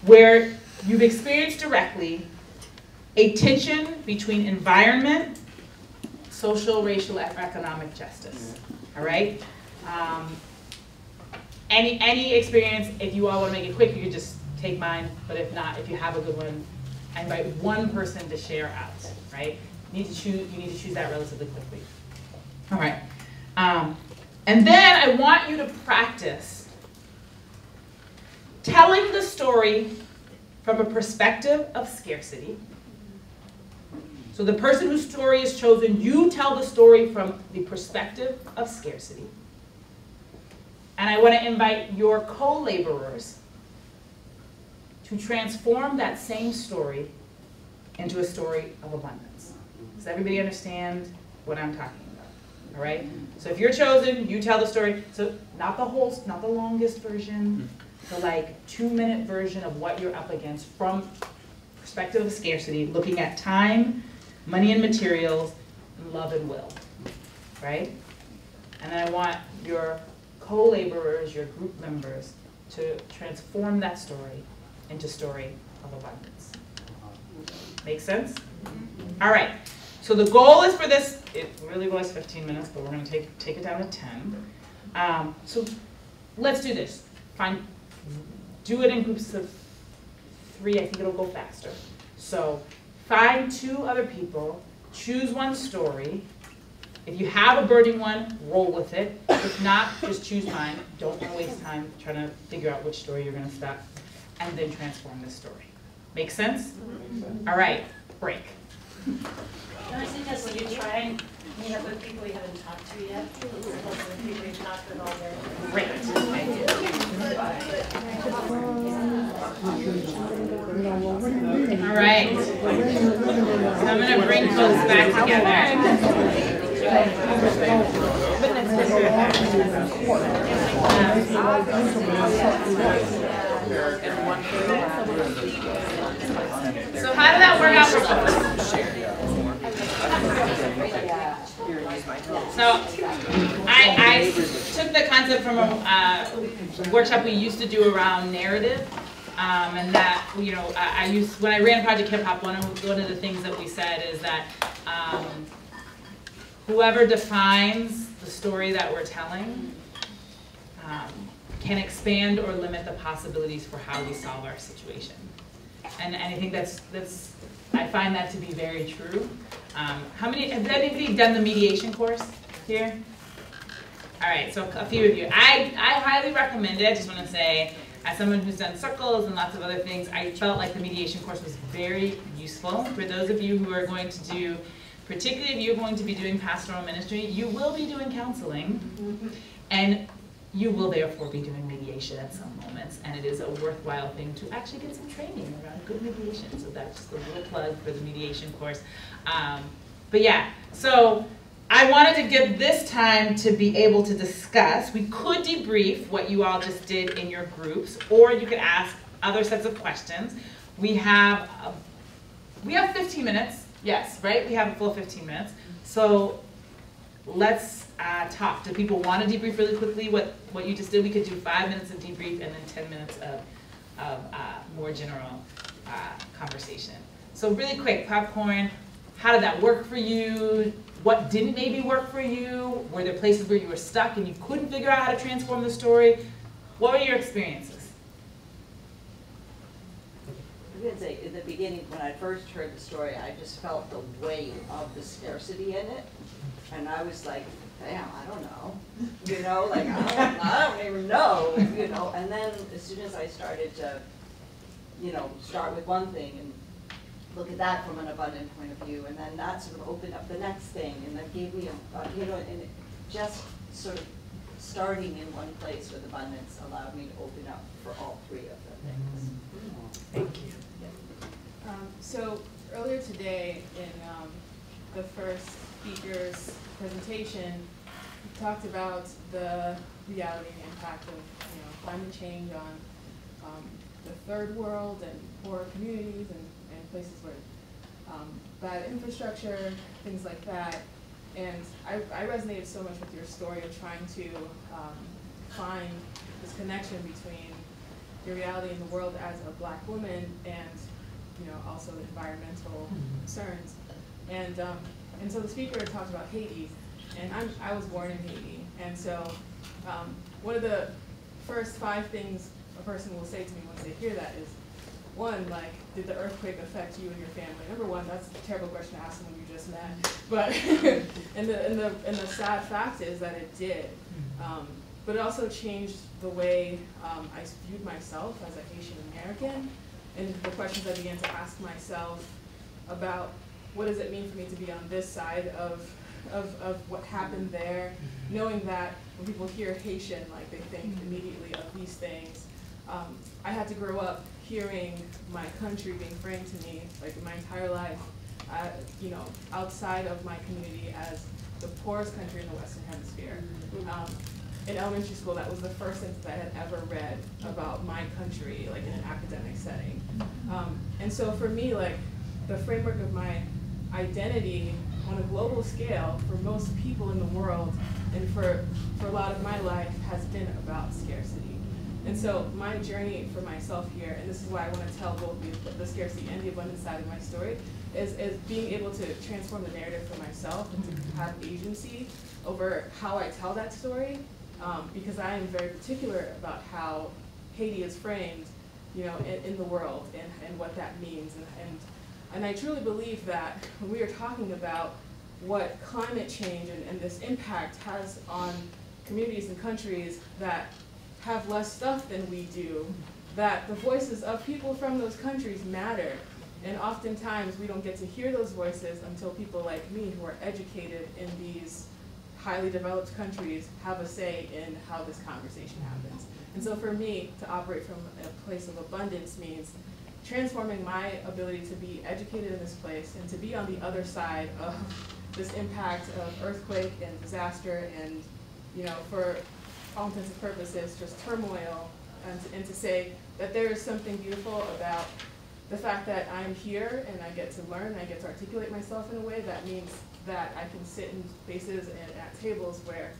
S8: where you've experienced directly a tension between environment, social, racial, economic justice. All right? Any experience, if you all want to make it quick, you can just take mine, but if not, if you have a good one, I invite one person to share out, right? You need to choose that relatively quickly. All right. And then I want you to practice telling the story from a perspective of scarcity. So the person whose story is chosen, you tell the story from the perspective of scarcity. And I want to invite your co-laborers to transform that same story into a story of abundance. Does everybody understand what I'm talking about? All right? So if you're chosen, you tell the story. So not the longest version, the like 2-minute version of what you're up against from perspective of scarcity, looking at time, money and materials, and love and will, right? And then I want your co-laborers, your group members, to transform that story into story of abundance. Make sense? All right. So the goal is for this, it really was 15 minutes, but we're going to take it down to 10. So let's do this. Do it in groups of 3. I think it'll go faster. So find 2 other people, choose one story. If you have a burning one, roll with it. If not, just choose mine. Don't want to waste time trying to figure out which story you're going to stop, and then transform this story. Make sense? All right, break.
S9: Can I suggest that you try and meet up with people you haven't talked to yet? With people you've talked with already.
S8: Great. All right. So I'm going to bring folks back together. So how did that work out for folks? So I took the concept from a workshop we used to do around narrative, and that, you know, when I ran Project Hip Hop, one of the things that we said is that whoever defines the story that we're telling can expand or limit the possibilities for how we solve our situation. And I think I find that to be very true. Has anybody done the mediation course here? All right, so a few of you. I highly recommend it. I just want to say, as someone who's done circles and lots of other things, I felt like the mediation course was very useful. For those of you who are going to do, particularly if you're going to be doing pastoral ministry, you will be doing counseling, and you will therefore be doing mediation at some moments, and it is a worthwhile thing to actually get some training around good mediation. So that's just a little plug for the mediation course. But yeah, so I wanted to give this time to be able to discuss. We could debrief what you all just did in your groups, or you could ask other sets of questions. We have 15 minutes. Yes, right? We have a full 15 minutes. So let's talk. Do people want to debrief really quickly what you just did? We could do 5 minutes of debrief and then 10 minutes of more general conversation. So really quick, popcorn. How did that work for you? What didn't maybe work for you? Were there places where you were stuck and you couldn't figure out how to transform the story? What were your experiences?
S10: in the beginning, when I first heard the story, I just felt the weight of the scarcity in it. And I was like, damn, I don't know. You know, like, I don't even know, you know. And then as soon as I started to, you know, start with one thing and look at that from an abundant point of view, and then that sort of opened up the next thing, and that gave me, you know, and it just sort of starting in one place with abundance allowed me to open up for all three of the things.
S8: Thank you.
S11: So earlier today in the first speaker's presentation, we talked about the reality and impact of climate change on the third world and poor communities and places where bad infrastructure, things like that. And I resonated so much with your story of trying to find this connection between your reality in the world as a Black woman and also environmental concerns. And so the speaker talked about Haiti, and I was born in Haiti. And so one of the first 5 things a person will say to me once they hear that is, one, like, did the earthquake affect you and your family? Number one, that's a terrible question to ask someone you just met. But and the sad fact is that it did. But it also changed the way I viewed myself as a Haitian American, and the questions I began to ask myself about what does it mean for me to be on this side of what happened there, knowing that when people hear Haitian, like, they think immediately of these things. I had to grow up hearing my country being framed to me, like, my entire life, outside of my community as the poorest country in the Western Hemisphere. In elementary school, that was the first sentence I had ever read about my country, like, in an academic setting. And so for me, like, the framework of my identity on a global scale for most people in the world and for a lot of my life has been about scarcity. And so my journey for myself here, and this is why I want to tell both the scarcity and the abundance side of my story, is being able to transform the narrative for myself and to have agency over how I tell that story, because I am very particular about how Haiti is framed, in the world and what that means. And I truly believe that when we are talking about what climate change and this impact has on communities and countries that have less stuff than we do, that the voices of people from those countries matter. And oftentimes we don't get to hear those voices until people like me who are educated in these highly developed countries have a say in how this conversation happens. And so for me, to operate from a place of abundance means transforming my ability to be educated in this place and to be on the other side of this impact of earthquake and disaster and, for all intents and purposes, just turmoil, and to say that there is something beautiful about the fact that I'm here and I get to learn, and I get to articulate myself in a way that means that I can sit in spaces and at tables where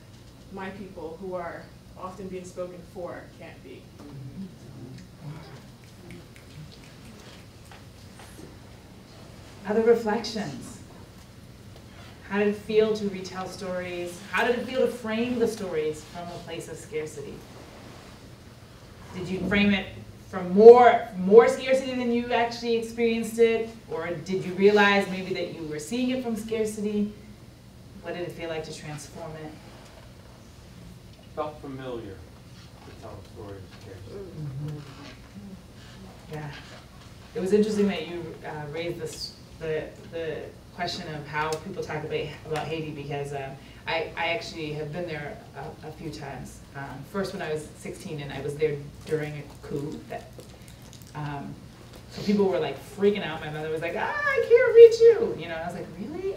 S11: my people who are often being spoken for can't be.
S8: Other reflections? How did it feel to retell stories? How did it feel to frame the stories from a place of scarcity? Did you frame it from more scarcity than you actually experienced it? Or did you realize maybe that you were seeing it from scarcity? What did it feel like to transform it?
S12: Felt familiar to tell a story of scarcity.
S8: Yeah. It was interesting that you raised the question of how people talk about Haiti, because I actually have been there a few times. First when I was 16, and I was there during a coup. So people were like freaking out. My mother was like, I can't reach you. And I was like, really?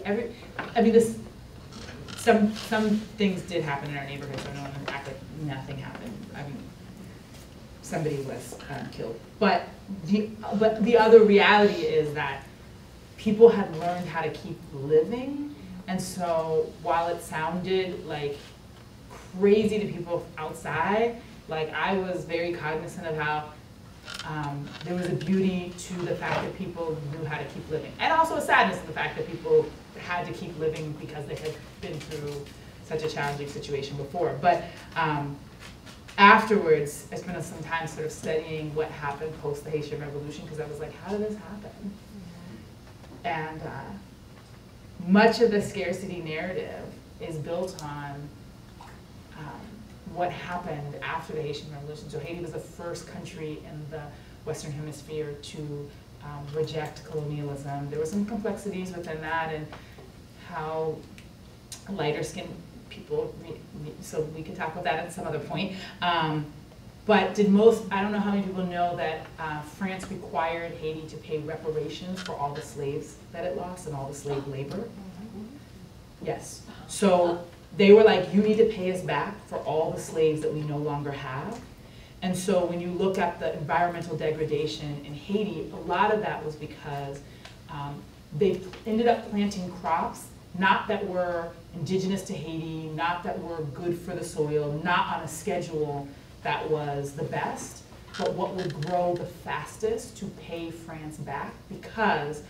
S8: Some things did happen in our neighborhood, so no one would act like nothing happened. Somebody was killed. But the other reality is that people had learned how to keep living, and so while it sounded like crazy to people outside, like, I was very cognizant of how there was a beauty to the fact that people knew how to keep living, and also a sadness in the fact that people had to keep living because they had been through such a challenging situation before. But afterwards, I spent some time sort of studying what happened post the Haitian Revolution, because I was like, how did this happen? And much of the scarcity narrative is built on what happened after the Haitian Revolution. So Haiti was the first country in the Western Hemisphere to reject colonialism. There were some complexities within that, and how lighter skinned people, so we can talk about that at some other point. But I don't know how many people know that France required Haiti to pay reparations for all the slaves that it lost and all the slave labor. Yes. So they were like, you need to pay us back for all the slaves that we no longer have. And so when you look at the environmental degradation in Haiti, a lot of that was because they ended up planting crops, not that were indigenous to Haiti, not that were good for the soil, not on a schedule that was the best, but what would grow the fastest to pay France back, because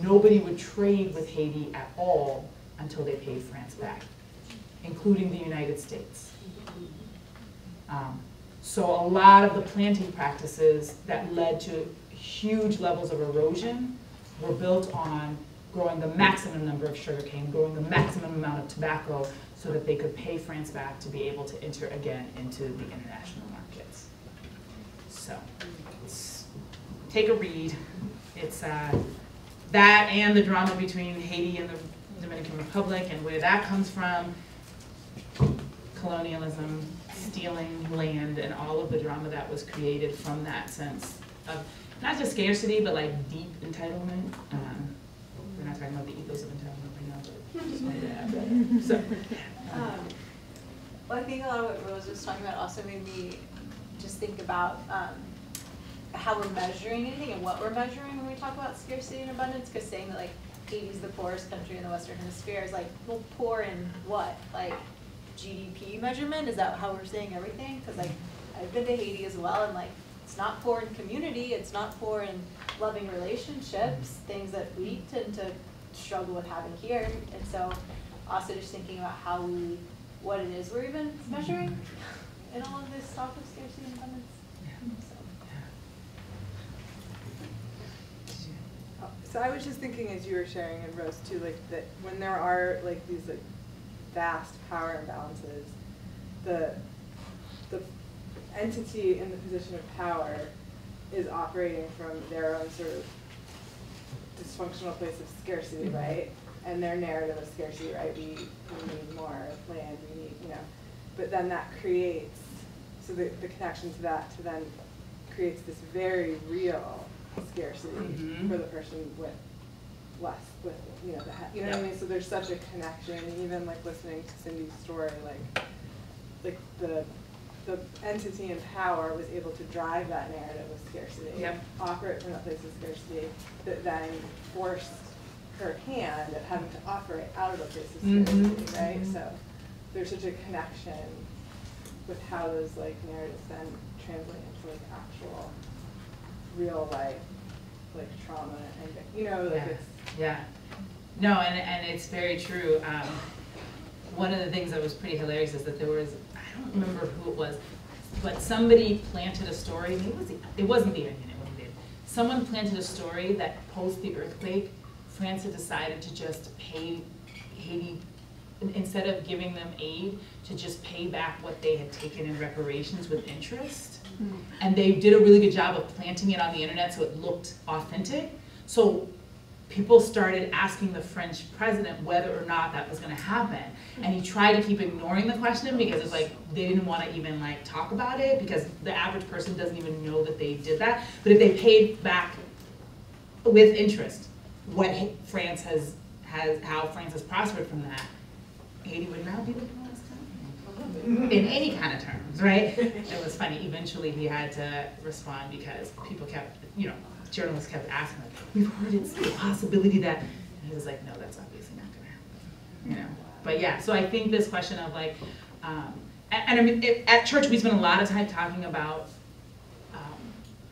S8: nobody would trade with Haiti at all until they paid France back, including the United States. So a lot of the planting practices that led to huge levels of erosion were built on growing the maximum number of sugarcane, growing the maximum amount of tobacco, so that they could pay France back to be able to enter again into the international markets. So take a read. It's that and the drama between Haiti and the Dominican Republic and where that comes from, colonialism, stealing land, and all of the drama that was created from that sense of not just scarcity, but like deep entitlement. We're not talking about the ethos of entitlement right now, but just wanted to add that. So,
S13: well, I think a lot of what Rose was talking about also made me just think about how we're measuring anything and what we're measuring when we talk about scarcity and abundance, because saying that like Haiti's the poorest country in the Western Hemisphere is like, well, poor in what? Like GDP measurement? Is that how we're saying everything? Because like I've been to Haiti as well, and like it's not poor in community, it's not poor in loving relationships, things that we tend to struggle with having here. And so also just thinking about what it is we're even measuring in all of this talk of scarcity and abundance.
S11: So I was just thinking as you were sharing, and Rose too, like that when there are like these like vast power imbalances, the entity in the position of power is operating from their own sort of dysfunctional place of scarcity, right? And their narrative of scarcity, right? We need more land, we need, but then that creates, so the connection to that to then creates this very real scarcity for the person with less, with, you know what I mean? So there's such a connection, even like listening to Cindy's story, like the entity in power was able to drive that narrative of scarcity, operate from that place of scarcity, that then forced her hand at having to operate out of a place of scarcity, right? So there's such a connection with how those like narratives then translate into like actual real life, like trauma and like it's
S8: no, and it's very true. One of the things that was pretty hilarious is that there was, I don't remember who it was, but somebody planted a story, maybe it wasn't the Onion, it wasn't it. Someone planted a story that post the earthquake, France had decided to just pay Haiti, instead of giving them aid, to just pay back what they had taken in reparations with interest. And they did a really good job of planting it on the internet so it looked authentic. So people started asking the French president whether or not that was going to happen. And he tried to keep ignoring the question because it's like they didn't want to even like talk about it, because the average person doesn't even know that they did that. But if they paid back with interest what France has how France has prospered from that, Haiti would now be the poorest country in any kind of terms, right? It was funny. Eventually, he had to respond because people kept, journalists kept asking, like, "We've heard it's the possibility that," and he was like, "No, that's obviously not going to happen." But yeah, so I think this question of like, and I mean, at church we spend a lot of time talking about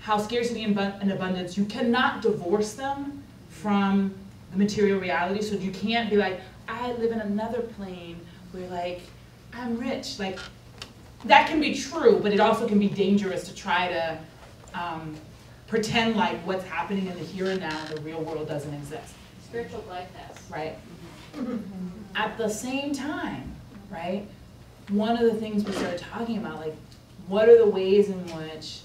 S8: how scarcity and abundance, you cannot divorce them from the material reality. So you can't be like, I live in another plane where like I'm rich. Like that can be true, but it also can be dangerous to try to pretend like what's happening in the here and now in the real world doesn't exist.
S5: Spiritual bypass.
S8: Right. At the same time, right, one of the things we started talking about, like, what are the ways in which,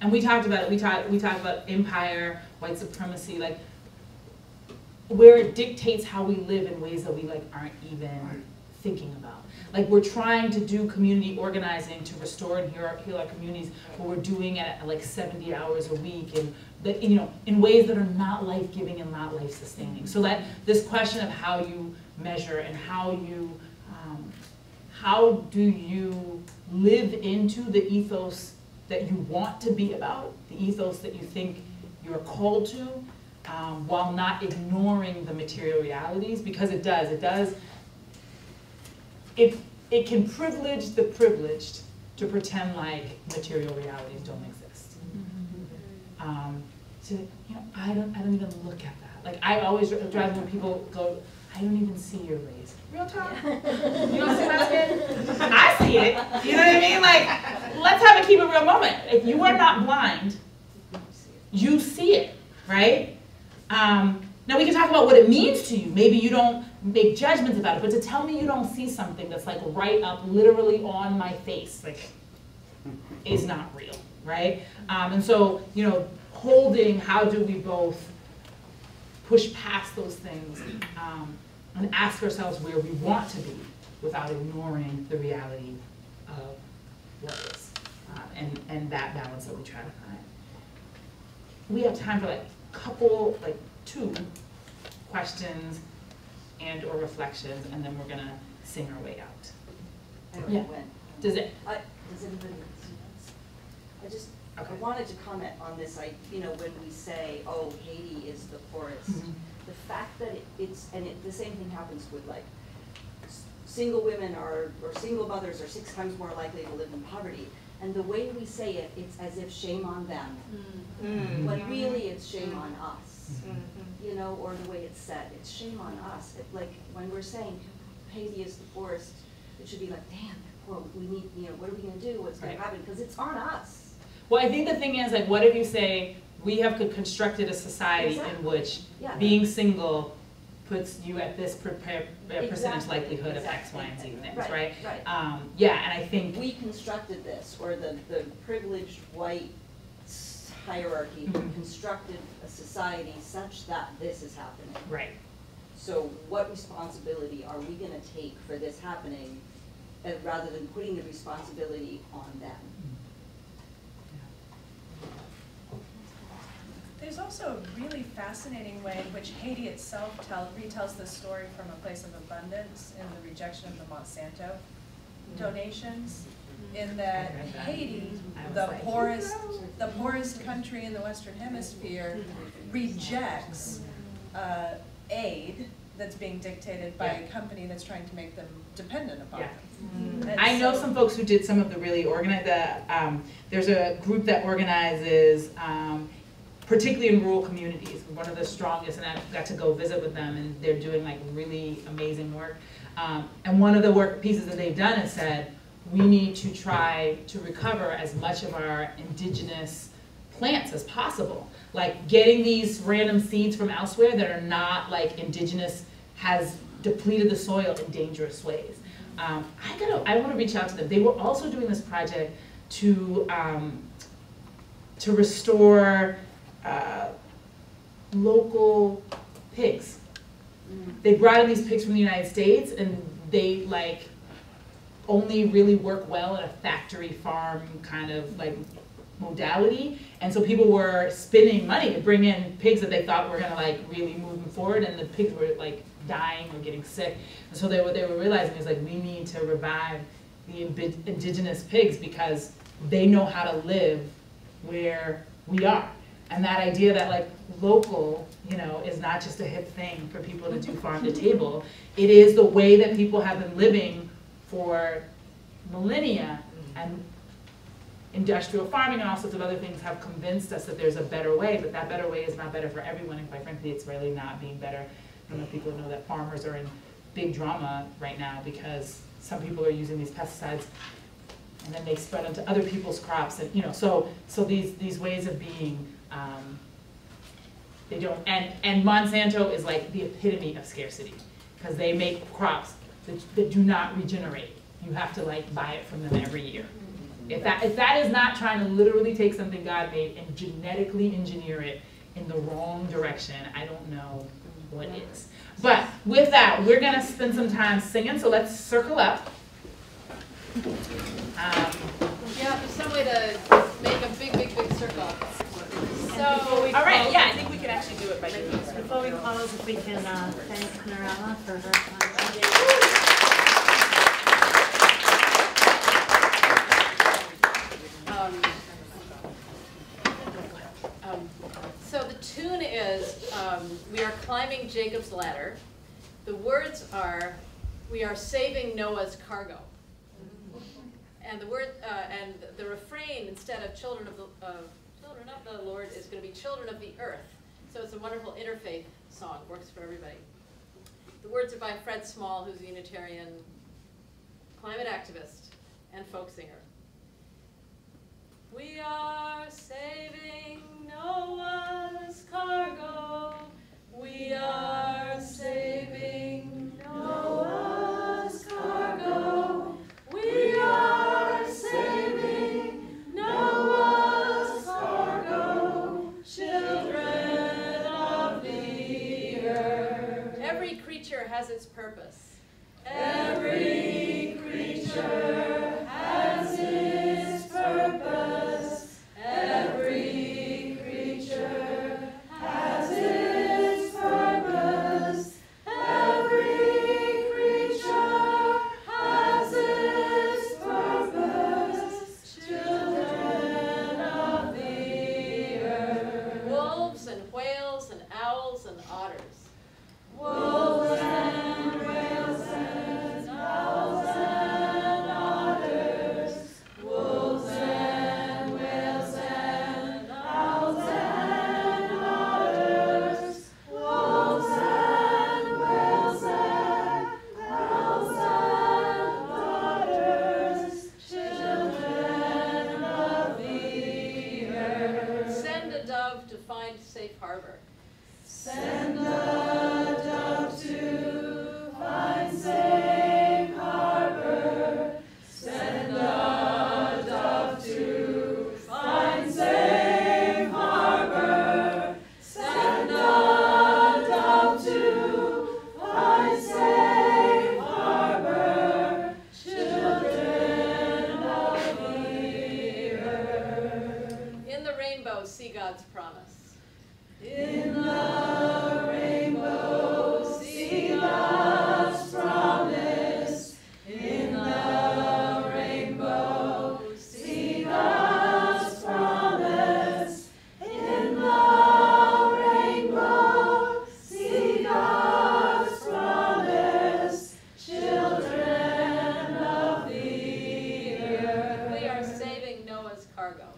S8: and we talked about it, we talked about empire, white supremacy, like, where it dictates how we live in ways that we, like, aren't even thinking about. Like, we're trying to do community organizing to restore and heal our communities, but we're doing it at like 70 hours a week, and that, you know, in ways that are not life-giving and not life-sustaining. So that this question of how you measure and how do you live into the ethos that you want to be about, the ethos that you think you're called to, while not ignoring the material realities, because it can privilege the privileged to pretend like material realities don't exist. So, you know, I don't even look at that. Like, I always drive when people go, I don't even see your race. Real talk? You don't see my skin? I see it. You know what I mean? Like, let's have a keep it real moment. If you are not blind, you see it, right? Now we can talk about what it means to you. Maybe you don't make judgments about it, but to tell me you don't see something that's like right up literally on my face, like, is not real, right? And so, you know, holding, how do we both push past those things and ask ourselves where we want to be without ignoring the reality of what is, and that balance that we try to find. We have time for like a couple, like 2 questions and or reflections, and then we're gonna sing our way out.
S10: I already went.
S8: Does it?
S10: Does anybody else? I wanted to comment on this. You know, when we say, oh, Haiti is the poorest, the fact that the same thing happens with like single women or single mothers are 6 times more likely to live in poverty. And the way we say it, it's as if shame on them. When really it's shame on us. You know, or the way it's said, it's shame on us. Like when we're saying Haiti is the poorest, it should be like, damn, they're poor. We need, you know, what are we going to do? What's going to happen? Because it's on us.
S8: Well, I think the thing is, like, what if you say we have constructed a society in which being single puts you at this percentage likelihood of X, Y, and Z things, right? Yeah, and I think
S10: we constructed this, or the privileged white hierarchy constructed a society such that this is happening.
S8: Right.
S10: So what responsibility are we going to take for this happening, rather than putting the responsibility on them?
S2: There's also a really fascinating way in which Haiti itself retells the story from a place of abundance in the rejection of the Monsanto donations, in that Haiti, the poorest country in the Western Hemisphere, rejects aid that's being dictated by a company that's trying to make them dependent upon them.
S8: I know some folks who did some of the really organized, there's a group that organizes, particularly in rural communities, one of the strongest, and I got to go visit with them, and they're doing like really amazing work. And one of the work pieces that they've done is said, we need to try to recover as much of our indigenous plants as possible. Like getting these random seeds from elsewhere that are not like indigenous has depleted the soil in dangerous ways. I want to reach out to them. They were also doing this project to restore local pigs. They brought in these pigs from the United States, and they like only really work well in a factory farm kind of like modality, and so people were spending money to bring in pigs that they thought were going to like really move them forward, and the pigs were like dying or getting sick. And so what they were realizing is like, we need to revive the indigenous pigs because they know how to live where we are. And that idea that like local, you know, is not just a hip thing for people to do farm to table. It is the way that people have been living for millennia, and industrial farming and all sorts of other things have convinced us that there's a better way, but that better way is not better for everyone, and quite frankly, it's really not being better. I don't know if people know that farmers are in big drama right now because some people are using these pesticides and then they spread onto other people's crops, and so these ways of being, they don't, and Monsanto is like the epitome of scarcity because they make crops that do not regenerate. You have to like buy it from them every year. If that is not trying to literally take something God made and genetically engineer it in the wrong direction, I don't know what is. But with that, we're gonna spend some time singing, so let's circle up.
S3: Yeah, there's some way to make a big, big, big circle. So,
S8: all right, yeah, I think we can actually do it by doing this.
S1: Before we close, if we can thank Mariana for her time.
S3: So the tune is, we are climbing Jacob's ladder. The words are, we are saving Noah's cargo. And the and the refrain, instead of children of the Lord, is going to be children of the earth. So it's a wonderful interfaith song, works for everybody. The words are by Fred Small, who's a Unitarian climate activist and folk singer. We are saving Noah's cargo. We are saving Noah's cargo. We are saving Noah's cargo, children of the earth. Every creature has its purpose. Every creature has its purpose. Every creature has its purpose. Every creature has its purpose. Children of the earth. Wolves and whales and owls and otters. Wolves and whales and owls and otters. Wolves and whales and owls and otters. Wolves and whales and owls and otters. Children of the earth. Send a dove to find safe harbor. Send a dove to find safe harbor. Send a dove to find safe harbor. Send a dove to find safe harbor. Children of the earth. In the rainbow, see God's promise. In the rainbow, see God's promise. In the rainbow, see God's promise. In the rainbow, see God's promise. Children of the earth. We are saving Noah's cargo.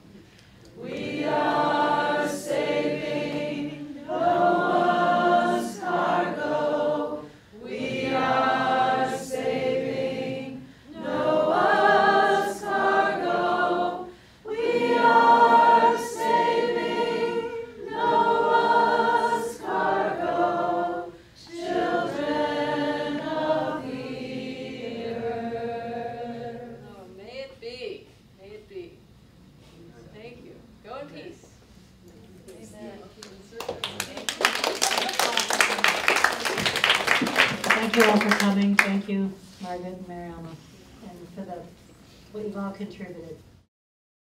S3: We are saving Noah's cargo. We are saving Noah's cargo. We are saving Noah's cargo. Children of the earth. Oh, may it be. May it be. Thank you. Go in peace. Amen.
S1: Thank you all for coming. Thank you, Margaret and Mariana, and for what you've all contributed.